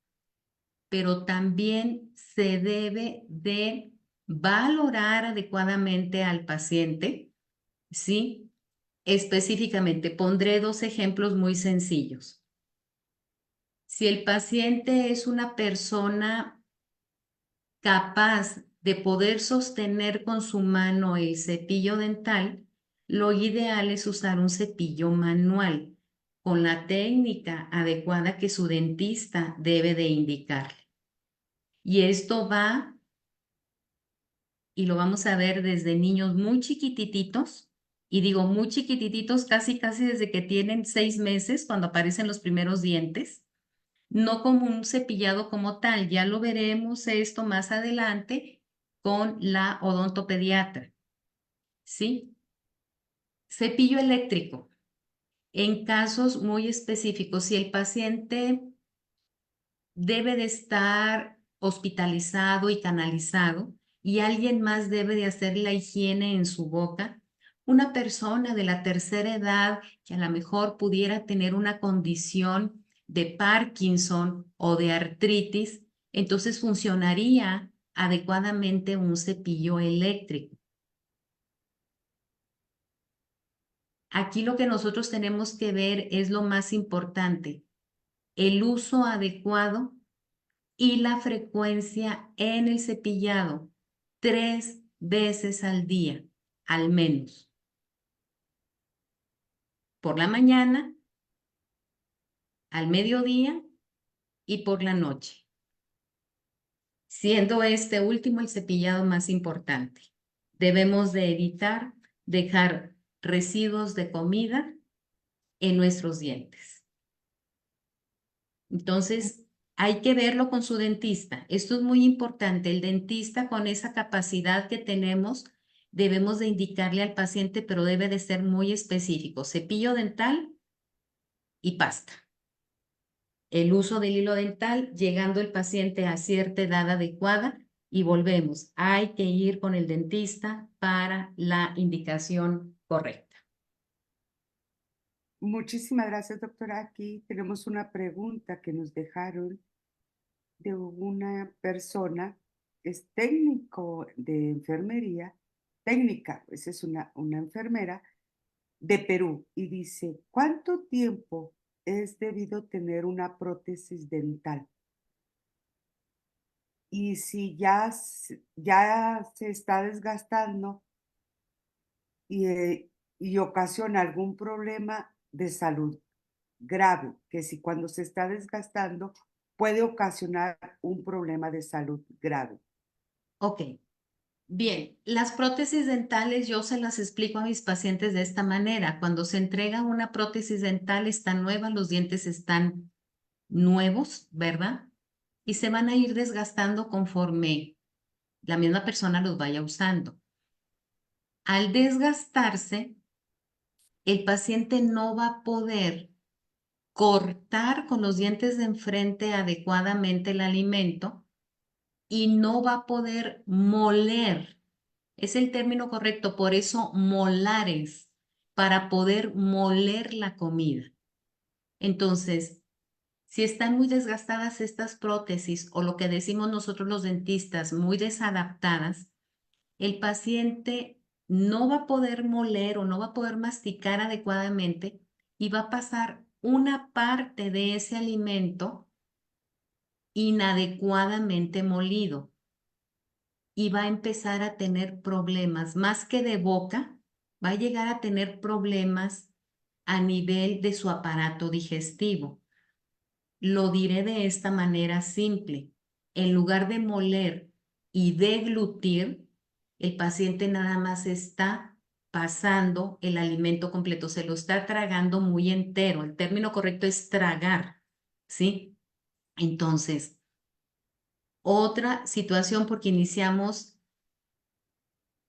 pero también se debe de valorar adecuadamente al paciente, ¿sí? Específicamente, pondré 2 ejemplos muy sencillos. Si el paciente es una persona capaz de poder sostener con su mano el cepillo dental, lo ideal es usar un cepillo manual con la técnica adecuada que su dentista debe de indicarle. Y esto va, y lo vamos a ver desde niños muy chiquititos, y digo muy chiquititos, casi desde que tienen 6 meses, cuando aparecen los primeros dientes, no como un cepillado como tal, ya lo veremos esto más adelante con la odontopediatra, ¿sí? Cepillo eléctrico. En casos muy específicos, si el paciente debe de estar hospitalizado y canalizado, y alguien más debe de hacer la higiene en su boca. Una persona de la tercera edad que a lo mejor pudiera tener una condición de Parkinson o de artritis, entonces funcionaría adecuadamente un cepillo eléctrico. Aquí lo que nosotros tenemos que ver es lo más importante, el uso adecuado y la frecuencia en el cepillado, 3 veces al día, al menos. Por la mañana, al mediodía y por la noche, siendo este último el cepillado más importante. Debemos de evitar dejar residuos de comida en nuestros dientes. Entonces, hay que verlo con su dentista. Esto es muy importante. El dentista, con esa capacidad que tenemos, debemos de indicarle al paciente, pero debe de ser muy específico. Cepillo dental y pasta. El uso del hilo dental, llegando el paciente a cierta edad adecuada, y volvemos. Hay que ir con el dentista para la indicación correcta. Muchísimas gracias, doctora. Aquí tenemos una pregunta que nos dejaron de una persona, es técnico de enfermería, técnica, pues es una enfermera de Perú, y dice, ¿cuánto tiempo es debido tener una prótesis dental? Y si ya se está desgastando y ocasiona algún problema de salud grave, que si cuando se está desgastando puede ocasionar un problema de salud grave. Ok. Bien, las prótesis dentales yo se las explico a mis pacientes de esta manera. Cuando se entrega una prótesis dental está nueva, los dientes están nuevos, ¿verdad? Y se van a ir desgastando conforme la misma persona los vaya usando. Al desgastarse, el paciente no va a poder cortar con los dientes de enfrente adecuadamente el alimento y no va a poder moler. Es el término correcto, por eso molares, para poder moler la comida. Entonces, si están muy desgastadas estas prótesis o lo que decimos nosotros los dentistas, muy desadaptadas, el paciente no va a poder moler o no va a poder masticar adecuadamente y va a pasar una parte de ese alimento inadecuadamente molido y va a empezar a tener problemas, más que de boca, va a llegar a tener problemas a nivel de su aparato digestivo. Lo diré de esta manera simple. En lugar de moler y deglutir, el paciente nada más está pasando el alimento completo, se lo está tragando muy entero. El término correcto es tragar, ¿sí? Entonces, otra situación porque iniciamos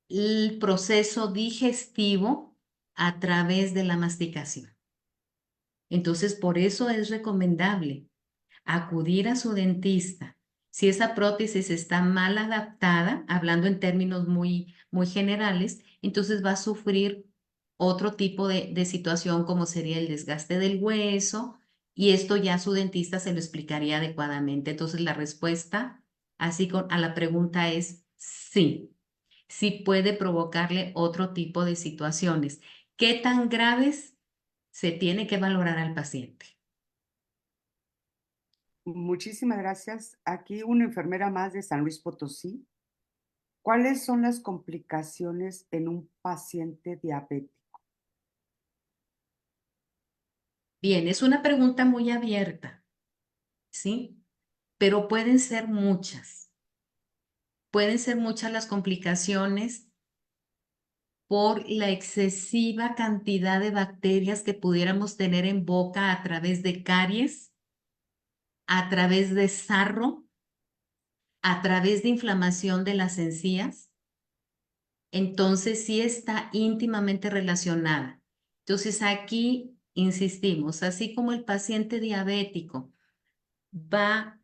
el proceso digestivo a través de la masticación. Entonces, por eso es recomendable acudir a su dentista. Si esa prótesis está mal adaptada, hablando en términos muy generales, entonces va a sufrir otro tipo de situación como sería el desgaste del hueso, y esto ya su dentista se lo explicaría adecuadamente. Entonces, la respuesta a la pregunta es sí. Sí puede provocarle otro tipo de situaciones. ¿Qué tan graves se tiene que valorar al paciente? Muchísimas gracias. Aquí una enfermera más de San Luis Potosí. ¿Cuáles son las complicaciones en un paciente diabético? Bien, es una pregunta muy abierta, ¿sí? Pero pueden ser muchas. Pueden ser muchas las complicaciones por la excesiva cantidad de bacterias que pudiéramos tener en boca a través de caries, a través de sarro, a través de inflamación de las encías. Entonces sí está íntimamente relacionada. Entonces aquí insistimos, así como el paciente diabético va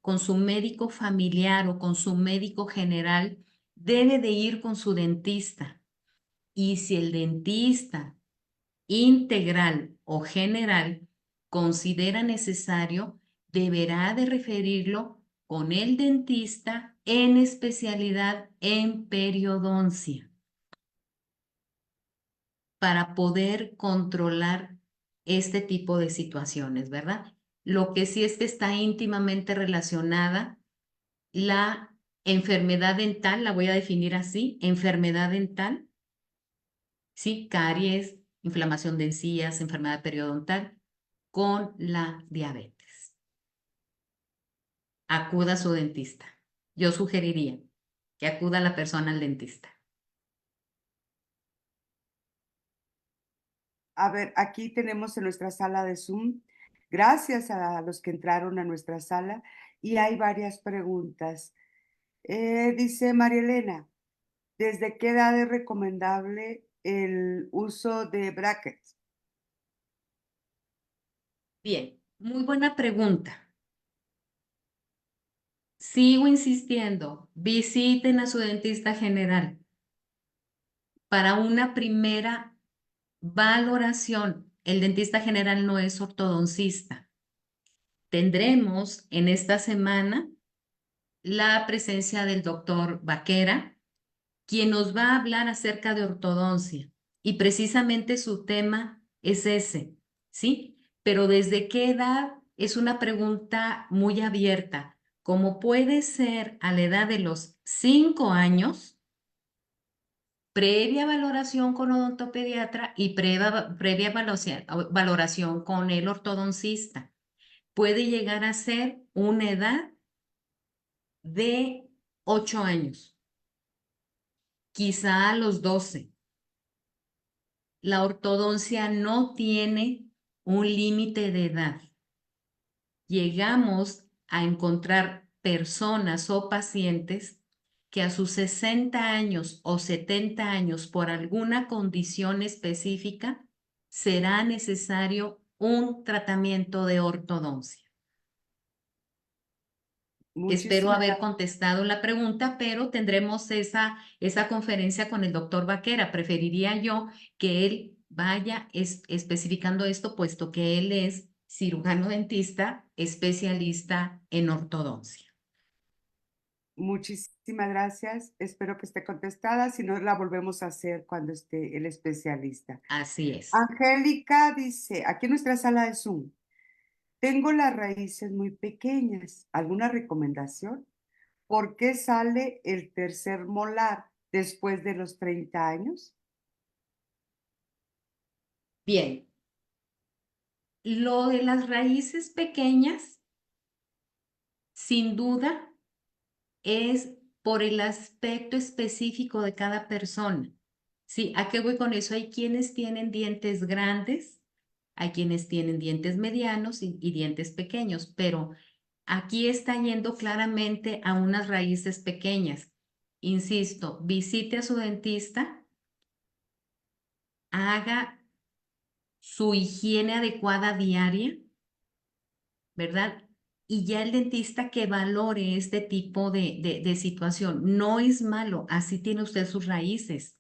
con su médico familiar o con su médico general, debe de ir con su dentista. Y si el dentista integral o general considera necesario, deberá de referirlo con el dentista en especialidad en periodoncia para poder controlar este tipo de situaciones, ¿verdad? Lo que sí es que está íntimamente relacionada la enfermedad dental, la voy a definir así, enfermedad dental, ¿sí? Caries, inflamación de encías, enfermedad periodontal, con la diabetes. Acuda a su dentista. Yo sugeriría que acuda la persona al dentista. A ver, aquí tenemos en nuestra sala de Zoom, gracias a los que entraron a nuestra sala, y hay varias preguntas. Dice María Elena, ¿desde qué edad es recomendable el uso de brackets? Bien, muy buena pregunta. Sigo insistiendo, visiten a su dentista general para una primera valoración. El dentista general no es ortodoncista. Tendremos en esta semana la presencia del doctor Vaquera, quien nos va a hablar acerca de ortodoncia. Y precisamente su tema es ese, ¿sí? Pero ¿desde qué edad? Es una pregunta muy abierta. Como puede ser a la edad de los 5 años, previa valoración con odontopediatra y previa valoración con el ortodoncista. Puede llegar a ser una edad de 8 años, quizá a los 12. La ortodoncia no tiene un límite de edad. Llegamos a encontrar personas o pacientes que a sus 60 años o 70 años, por alguna condición específica, será necesario un tratamiento de ortodoncia. Espero Muchísimas haber contestado la pregunta, pero tendremos esa conferencia con el doctor Vaquera. Preferiría yo que él vaya especificando esto, puesto que él es cirujano dentista, especialista en ortodoncia. Muchísimas gracias. Espero que esté contestada. Si no, la volvemos a hacer cuando esté el especialista. Así es. Angélica dice, aquí en nuestra sala de Zoom, tengo las raíces muy pequeñas. ¿Alguna recomendación? ¿Por qué sale el tercer molar después de los 30 años? Bien, lo de las raíces pequeñas, sin duda, es por el aspecto específico de cada persona. Sí, ¿a qué voy con eso? Hay quienes tienen dientes grandes, hay quienes tienen dientes medianos y dientes pequeños, pero aquí está yendo claramente a unas raíces pequeñas. Insisto, visite a su dentista, haga su higiene adecuada diaria, ¿verdad? Y ya el dentista que valore este tipo de situación. No es malo, así tiene usted sus raíces.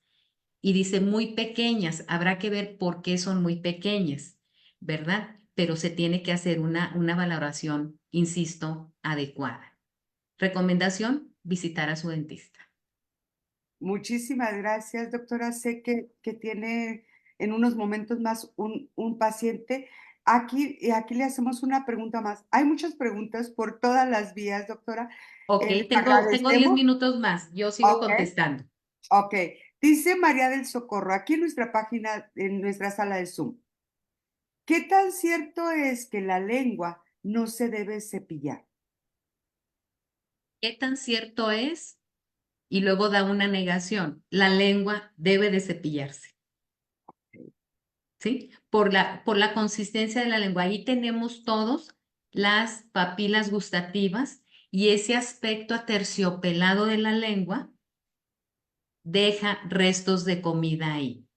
Y dice muy pequeñas, habrá que ver por qué son muy pequeñas, ¿verdad? Pero se tiene que hacer una valoración, insisto, adecuada. Recomendación, visitar a su dentista. Muchísimas gracias, doctora. Sé que tiene en unos momentos más un paciente. Aquí le hacemos una pregunta más. Hay muchas preguntas por todas las vías, doctora. Ok, Les tengo 10 agradecemos. minutos más, yo sigo Ok, contestando. ok. Dice María del Socorro, aquí en nuestra página, en nuestra sala de Zoom. ¿Qué tan cierto es que la lengua no se debe cepillar? ¿Qué tan cierto es? Y luego da una negación. La lengua debe de cepillarse. ¿Sí? Por la consistencia de la lengua. Ahí tenemos todos las papilas gustativas y ese aspecto aterciopelado de la lengua deja restos de comida ahí.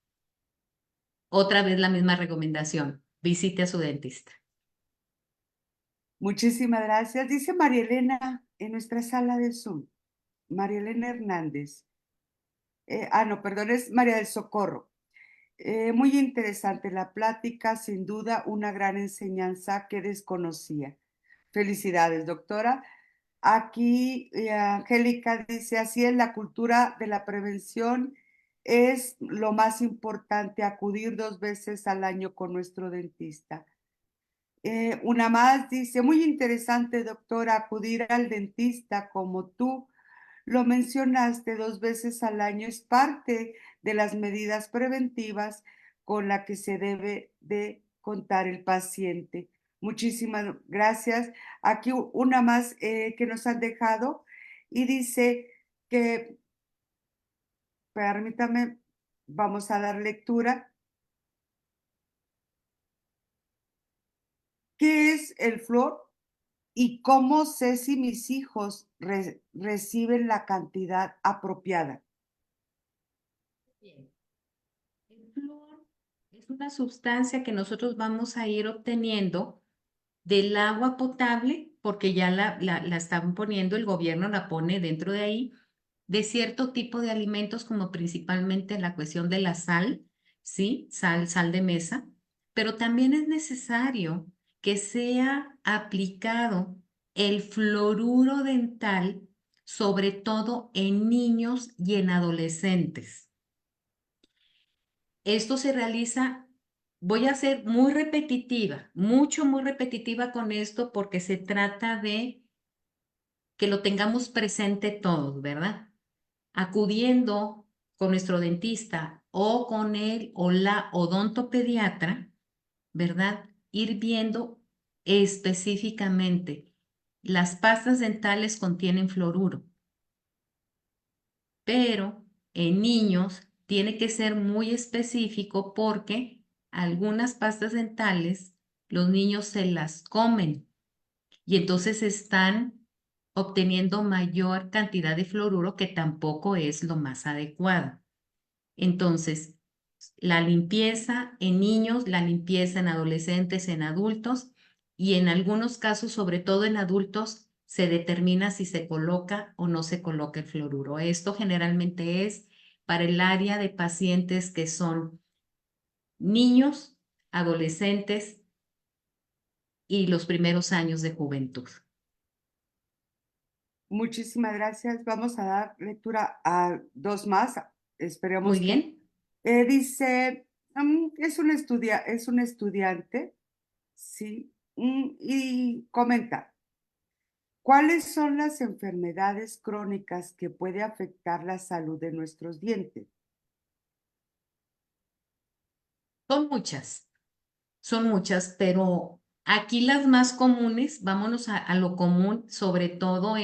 Otra vez la misma recomendación, visite a su dentista. Muchísimas gracias. Dice María Elena en nuestra sala de Zoom. María Elena Hernández. No, perdón, es María del Socorro. Muy interesante la plática, sin duda una gran enseñanza que desconocía. Felicidades, doctora. Aquí Angélica dice, así es, la cultura de la prevención es lo más importante, acudir 2 veces al año con nuestro dentista. Una más dice, muy interesante, doctora, acudir al dentista como tú lo mencionaste 2 veces al año, es parte de las medidas preventivas con la que se debe de contar el paciente. Muchísimas gracias. Aquí una más que nos han dejado y dice que, permítame, vamos a dar lectura. ¿Qué es el flúor y cómo sé si mis hijos reciben la cantidad apropiada? Bien. El flúor es una sustancia que nosotros vamos a ir obteniendo del agua potable, porque ya la están poniendo, el gobierno la pone dentro de ahí, de cierto tipo de alimentos, como principalmente la cuestión de la sal, ¿sí? Sal de mesa, pero también es necesario que sea aplicado el fluoruro dental, sobre todo en niños y en adolescentes. Esto se realiza, voy a ser muy repetitiva, muy repetitiva con esto porque se trata de que lo tengamos presente todos, ¿verdad? Acudiendo con nuestro dentista o con él o la odontopediatra, ¿verdad? Ir viendo específicamente. Las pastas dentales contienen fluoruro, pero en niños tiene que ser muy específico porque algunas pastas dentales los niños se las comen y entonces están obteniendo mayor cantidad de fluoruro que tampoco es lo más adecuado. Entonces, la limpieza en niños, la limpieza en adolescentes, en adultos y en algunos casos, sobre todo en adultos, se determina si se coloca o no se coloca el fluoruro. Esto generalmente es para el área de pacientes que son niños, adolescentes y los primeros años de juventud. Muchísimas gracias. Vamos a dar lectura a 2 más. Muy Esperemos que. bien. Dice, es un estudiante, sí, y comenta, ¿cuáles son las enfermedades crónicas que puede afectar la salud de nuestros dientes? Son muchas, pero aquí las más comunes, vámonos a lo común, sobre todo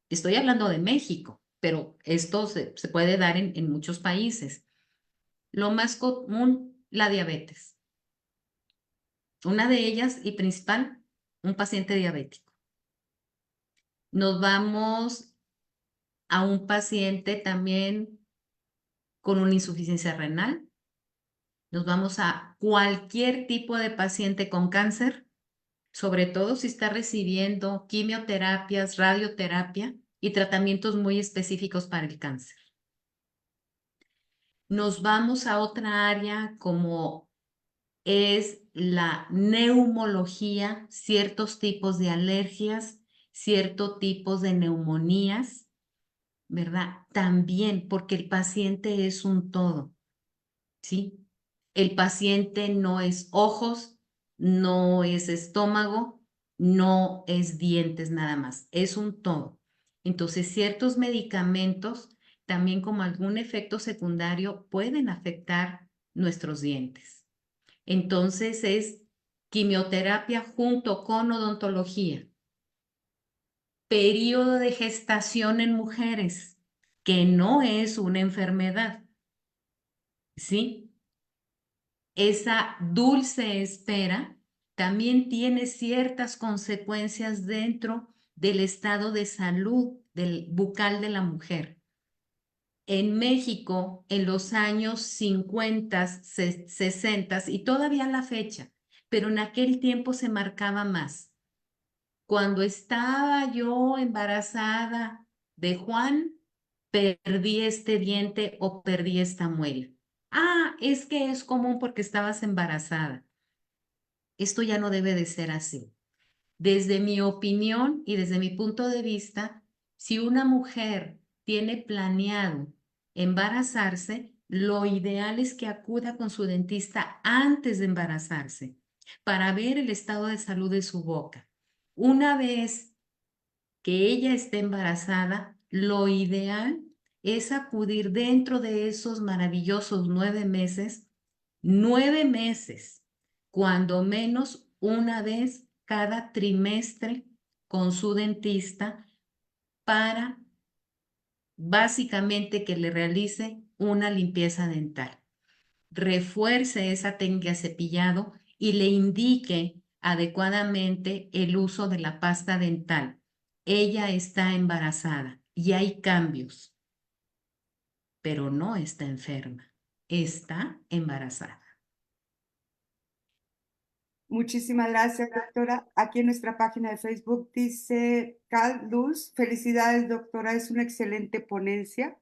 estoy hablando de México, pero esto se puede dar en muchos países. Lo más común, la diabetes. Una de ellas y principal, un paciente diabético. Nos vamos a un paciente también con una insuficiencia renal. Nos vamos a cualquier tipo de paciente con cáncer, sobre todo si está recibiendo quimioterapias, radioterapia y tratamientos muy específicos para el cáncer. Nos vamos a otra área como es la neumología, ciertos tipos de alergias, ciertos tipos de neumonías, ¿verdad? También porque el paciente es un todo, ¿sí? El paciente no es ojos, no es estómago, no es dientes nada más, es un todo. Entonces, ciertos medicamentos, también como algún efecto secundario, pueden afectar nuestros dientes. Entonces, es quimioterapia junto con odontología. Periodo de gestación en mujeres, que no es una enfermedad, ¿sí? Esa dulce espera también tiene ciertas consecuencias dentro del estado de salud del bucal de la mujer. En México, en los años 50, 60 y todavía la fecha, pero en aquel tiempo se marcaba más. Cuando estaba yo embarazada de Juan, perdí este diente o perdí esta muela. Ah, es que es común porque estabas embarazada. Esto ya no debe de ser así. Desde mi opinión y desde mi punto de vista, si una mujer tiene planeado embarazarse, lo ideal es que acuda con su dentista antes de embarazarse para ver el estado de salud de su boca. Una vez que ella esté embarazada, lo ideal es acudir dentro de esos maravillosos 9 meses, cuando menos una vez cada trimestre con su dentista para básicamente que le realice una limpieza dental, refuerce esa técnica de cepillado y le indique adecuadamente el uso de la pasta dental. Ella está embarazada y hay cambios, pero no está enferma, está embarazada. Muchísimas gracias, doctora. Aquí en nuestra página de Facebook dice Cal Luz, felicidades, doctora, es una excelente ponencia.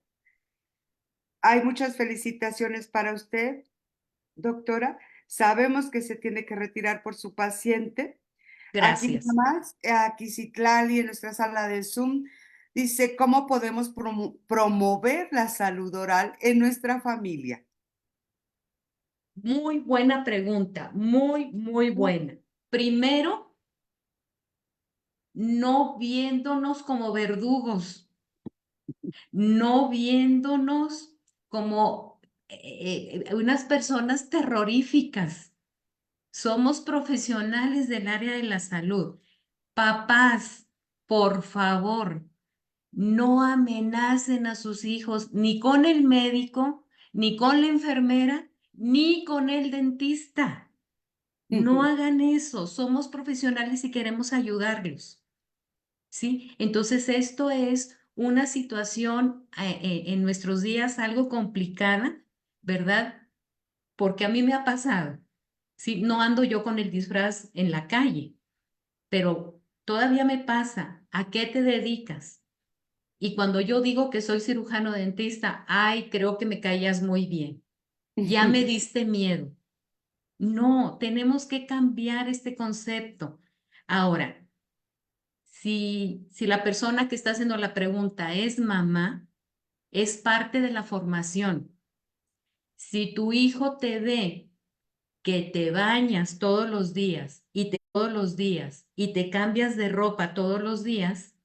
Hay muchas felicitaciones para usted, doctora. Sabemos que se tiene que retirar por su paciente. Aquí nada Gracias. más, aquí Citlali en nuestra sala de Zoom dice, ¿cómo podemos promover la salud oral en nuestra familia? Muy buena pregunta, muy buena. Primero, no viéndonos como verdugos, no viéndonos como unas personas terroríficas. Somos profesionales del área de la salud. Papás, por favor, no amenacen a sus hijos ni con el médico, ni con la enfermera, ni con el dentista. No hagan eso. Somos profesionales y queremos ayudarlos. ¿Sí? Entonces, esto es una situación en nuestros días algo complicada, ¿verdad? Porque a mí me ha pasado. ¿Sí? No ando yo con el disfraz en la calle, pero todavía me pasa. ¿A qué te dedicas? Y cuando yo digo que soy cirujano dentista, ay, creo que me caías muy bien. Ya me diste miedo. No, tenemos que cambiar este concepto. Ahora, si la persona que está haciendo la pregunta es mamá, es parte de la formación. Si tu hijo te ve que te bañas todos los días todos los días y te cambias de ropa todos los días,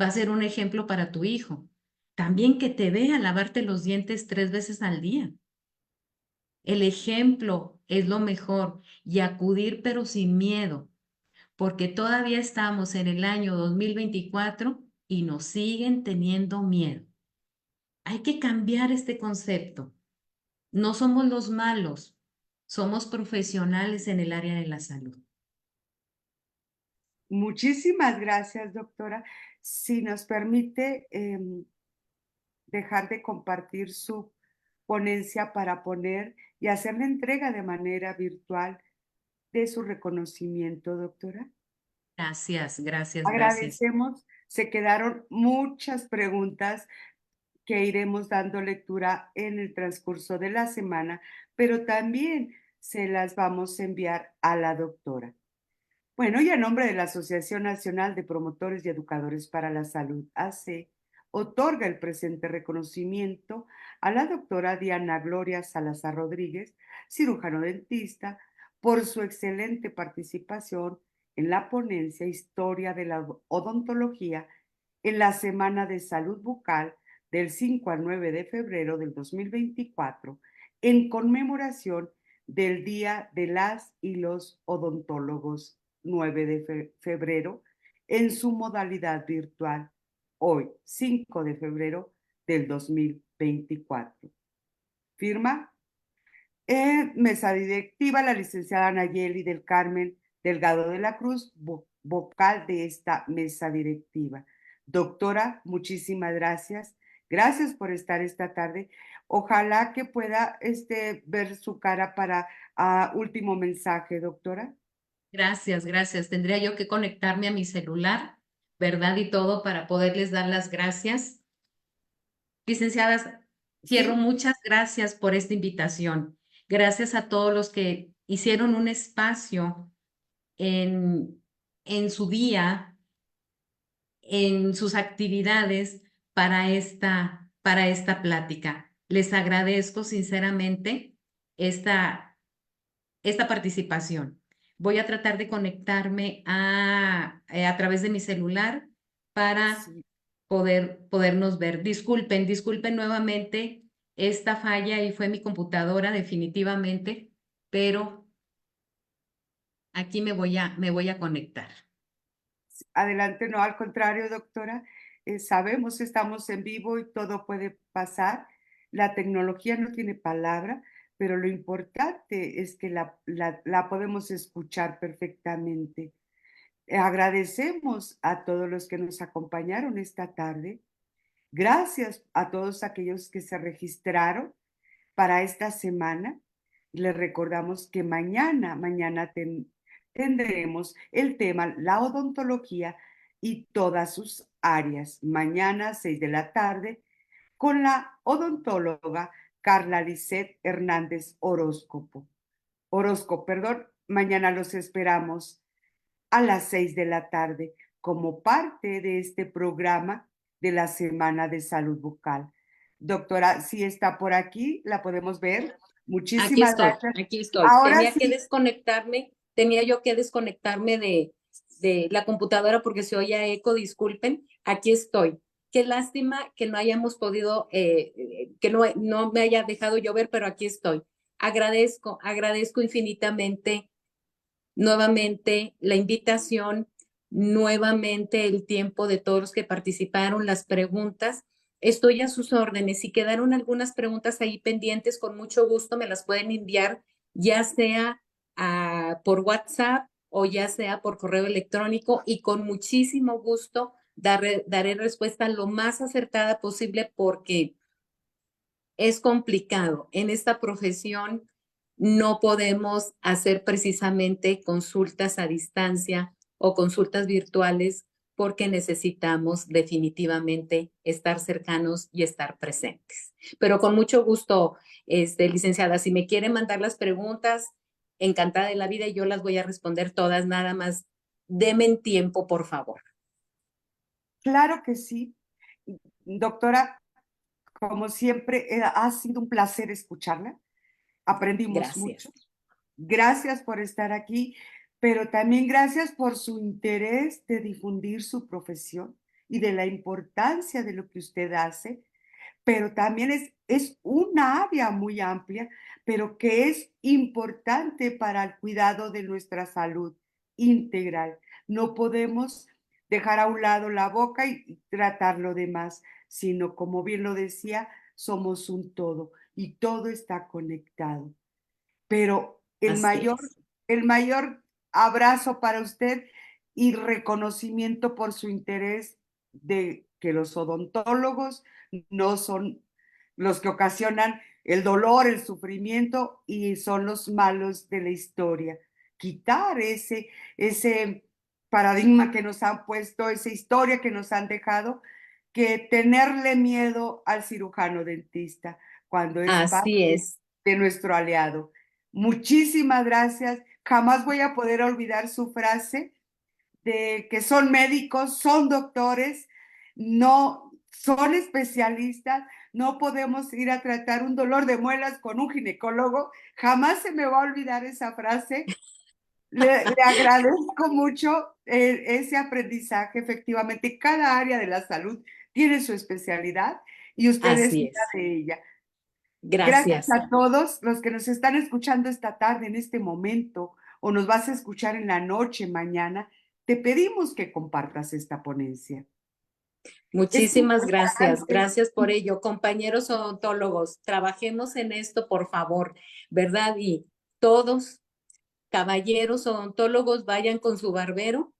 va a ser un ejemplo para tu hijo. También que te vea lavarte los dientes 3 veces al día. El ejemplo es lo mejor y acudir pero sin miedo, porque todavía estamos en el año 2024 y nos siguen teniendo miedo. Hay que cambiar este concepto. No somos los malos, somos profesionales en el área de la salud. Muchísimas gracias, doctora. Si nos permite dejar de compartir su ponencia para poner y hacer la entrega de manera virtual de su reconocimiento, doctora. Gracias, gracias, gracias. Agradecemos. Se quedaron muchas preguntas que iremos dando lectura en el transcurso de la semana, pero también se las vamos a enviar a la doctora. Bueno, y a nombre de la Asociación Nacional de Promotores y Educadores para la Salud, AC, otorga el presente reconocimiento a la doctora Diana Gloria Salazar Rodríguez, cirujano dentista, por su excelente participación en la ponencia Historia de la Odontología en la Semana de Salud Bucal del 5 al 9 de febrero del 2024, en conmemoración del Día de las y los Odontólogos 9 de febrero en su modalidad virtual, hoy 5 de febrero del 2024. Firma mesa directiva la licenciada Nayeli del Carmen Delgado de la Cruz, vocal de esta mesa directiva. Doctora, muchísimas gracias. Gracias por estar esta tarde. Ojalá que pueda ver su cara para último mensaje, doctora. Gracias, gracias. Tendría yo que conectarme a mi celular, ¿verdad? Y todo para poderles dar las gracias. Licenciadas, quiero Sí, muchas gracias por esta invitación. Gracias a todos los que hicieron un espacio en, en su día, en sus actividades para esta plática. Les agradezco sinceramente esta, esta participación. Voy a tratar de conectarme a través de mi celular para sí. podernos ver. Disculpen nuevamente esta falla y fue mi computadora definitivamente, pero aquí me voy a conectar. Adelante, no, al contrario, doctora. Sabemos, estamos en vivo y todo puede pasar. La tecnología no tiene palabra, pero lo importante es que la podemos escuchar perfectamente. Agradecemos a todos los que nos acompañaron esta tarde. Gracias a todos aquellos que se registraron para esta semana. Les recordamos que mañana tendremos el tema la odontología y todas sus áreas. Mañana, 6 de la tarde, con la odontóloga Carla Lisset Hernández Orozco, perdón. Mañana los esperamos a las 6 de la tarde como parte de este programa de la Semana de Salud Bucal. Doctora, si está por aquí, la podemos ver. Aquí Muchísimas estoy, gracias. aquí estoy. Ahora sí, Tenía yo que desconectarme de la computadora porque se oía eco, disculpen. Aquí estoy. Qué lástima que no hayamos podido, que no me haya dejado llover, pero aquí estoy. Agradezco infinitamente nuevamente la invitación, nuevamente el tiempo de todos los que participaron, las preguntas. Estoy a sus órdenes. Si quedaron algunas preguntas ahí pendientes, con mucho gusto me las pueden enviar, ya sea por WhatsApp o ya sea por correo electrónico y con muchísimo gusto daré respuesta lo más acertada posible porque es complicado. En esta profesión no podemos hacer precisamente consultas a distancia o consultas virtuales porque necesitamos definitivamente estar cercanos y estar presentes. Pero con mucho gusto, licenciada, si me quieren mandar las preguntas, encantada de la vida y yo las voy a responder todas, nada más. Deme en tiempo, por favor. claro que sí. Doctora, como siempre, ha sido un placer escucharla. Aprendimos mucho. Gracias. Gracias por estar aquí, pero también gracias por su interés de difundir su profesión y de la importancia de lo que usted hace, pero también es una área muy amplia, pero que es importante para el cuidado de nuestra salud integral. No podemos dejar a un lado la boca y tratar lo demás, sino como bien lo decía, somos un todo y todo está conectado. Pero Así es. el mayor abrazo para usted y reconocimiento por su interés de que los odontólogos no son los que ocasionan el dolor, el sufrimiento y son los malos de la historia. Quitar ese paradigma que nos han puesto, esa historia que nos han dejado, que tenerle miedo al cirujano dentista cuando es Así parte es. de nuestro aliado. Muchísimas gracias. Jamás voy a poder olvidar su frase de que son médicos, son doctores, no son especialistas, no podemos ir a tratar un dolor de muelas con un ginecólogo. Jamás se me va a olvidar esa frase. Le agradezco mucho ese aprendizaje. Efectivamente, cada área de la salud tiene su especialidad y usted es Así una es. de ellas. Gracias Gracias. a todos los que nos están escuchando esta tarde, en este momento, o nos vas a escuchar en la noche, mañana. Te pedimos que compartas esta ponencia. Es Muchísimas gracias. importante, Gracias por ello. Compañeros odontólogos, trabajemos en esto, por favor, ¿verdad? Y todos, caballeros odontólogos, vayan con su barbero.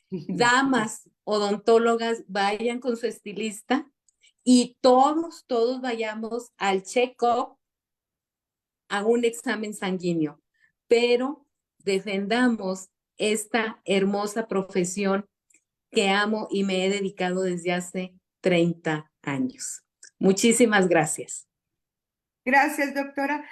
Damas odontólogas, vayan con su estilista. Y todos vayamos al check-up, a un examen sanguíneo. Pero defendamos esta hermosa profesión que amo y me he dedicado desde hace 30 años. Muchísimas gracias. Gracias, doctora.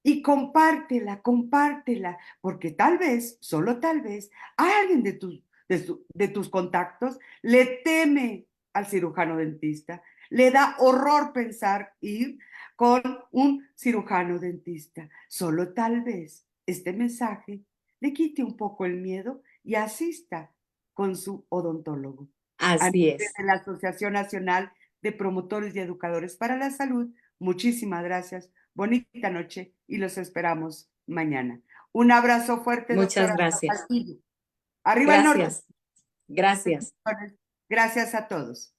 Y compártela, compártela, porque tal vez, solo tal vez, alguien de tus contactos le teme al cirujano dentista. Le da horror pensar ir con un cirujano dentista. Solo tal vez este mensaje le quite un poco el miedo y asista con su odontólogo. A Así nombre es. de la Asociación Nacional de Promotores y Educadores para la Salud, muchísimas gracias. Bonita noche y los esperamos mañana. Un abrazo fuerte, Muchas doctora gracias. Saltillo. Arriba el norte. Gracias. Gracias. Gracias a todos.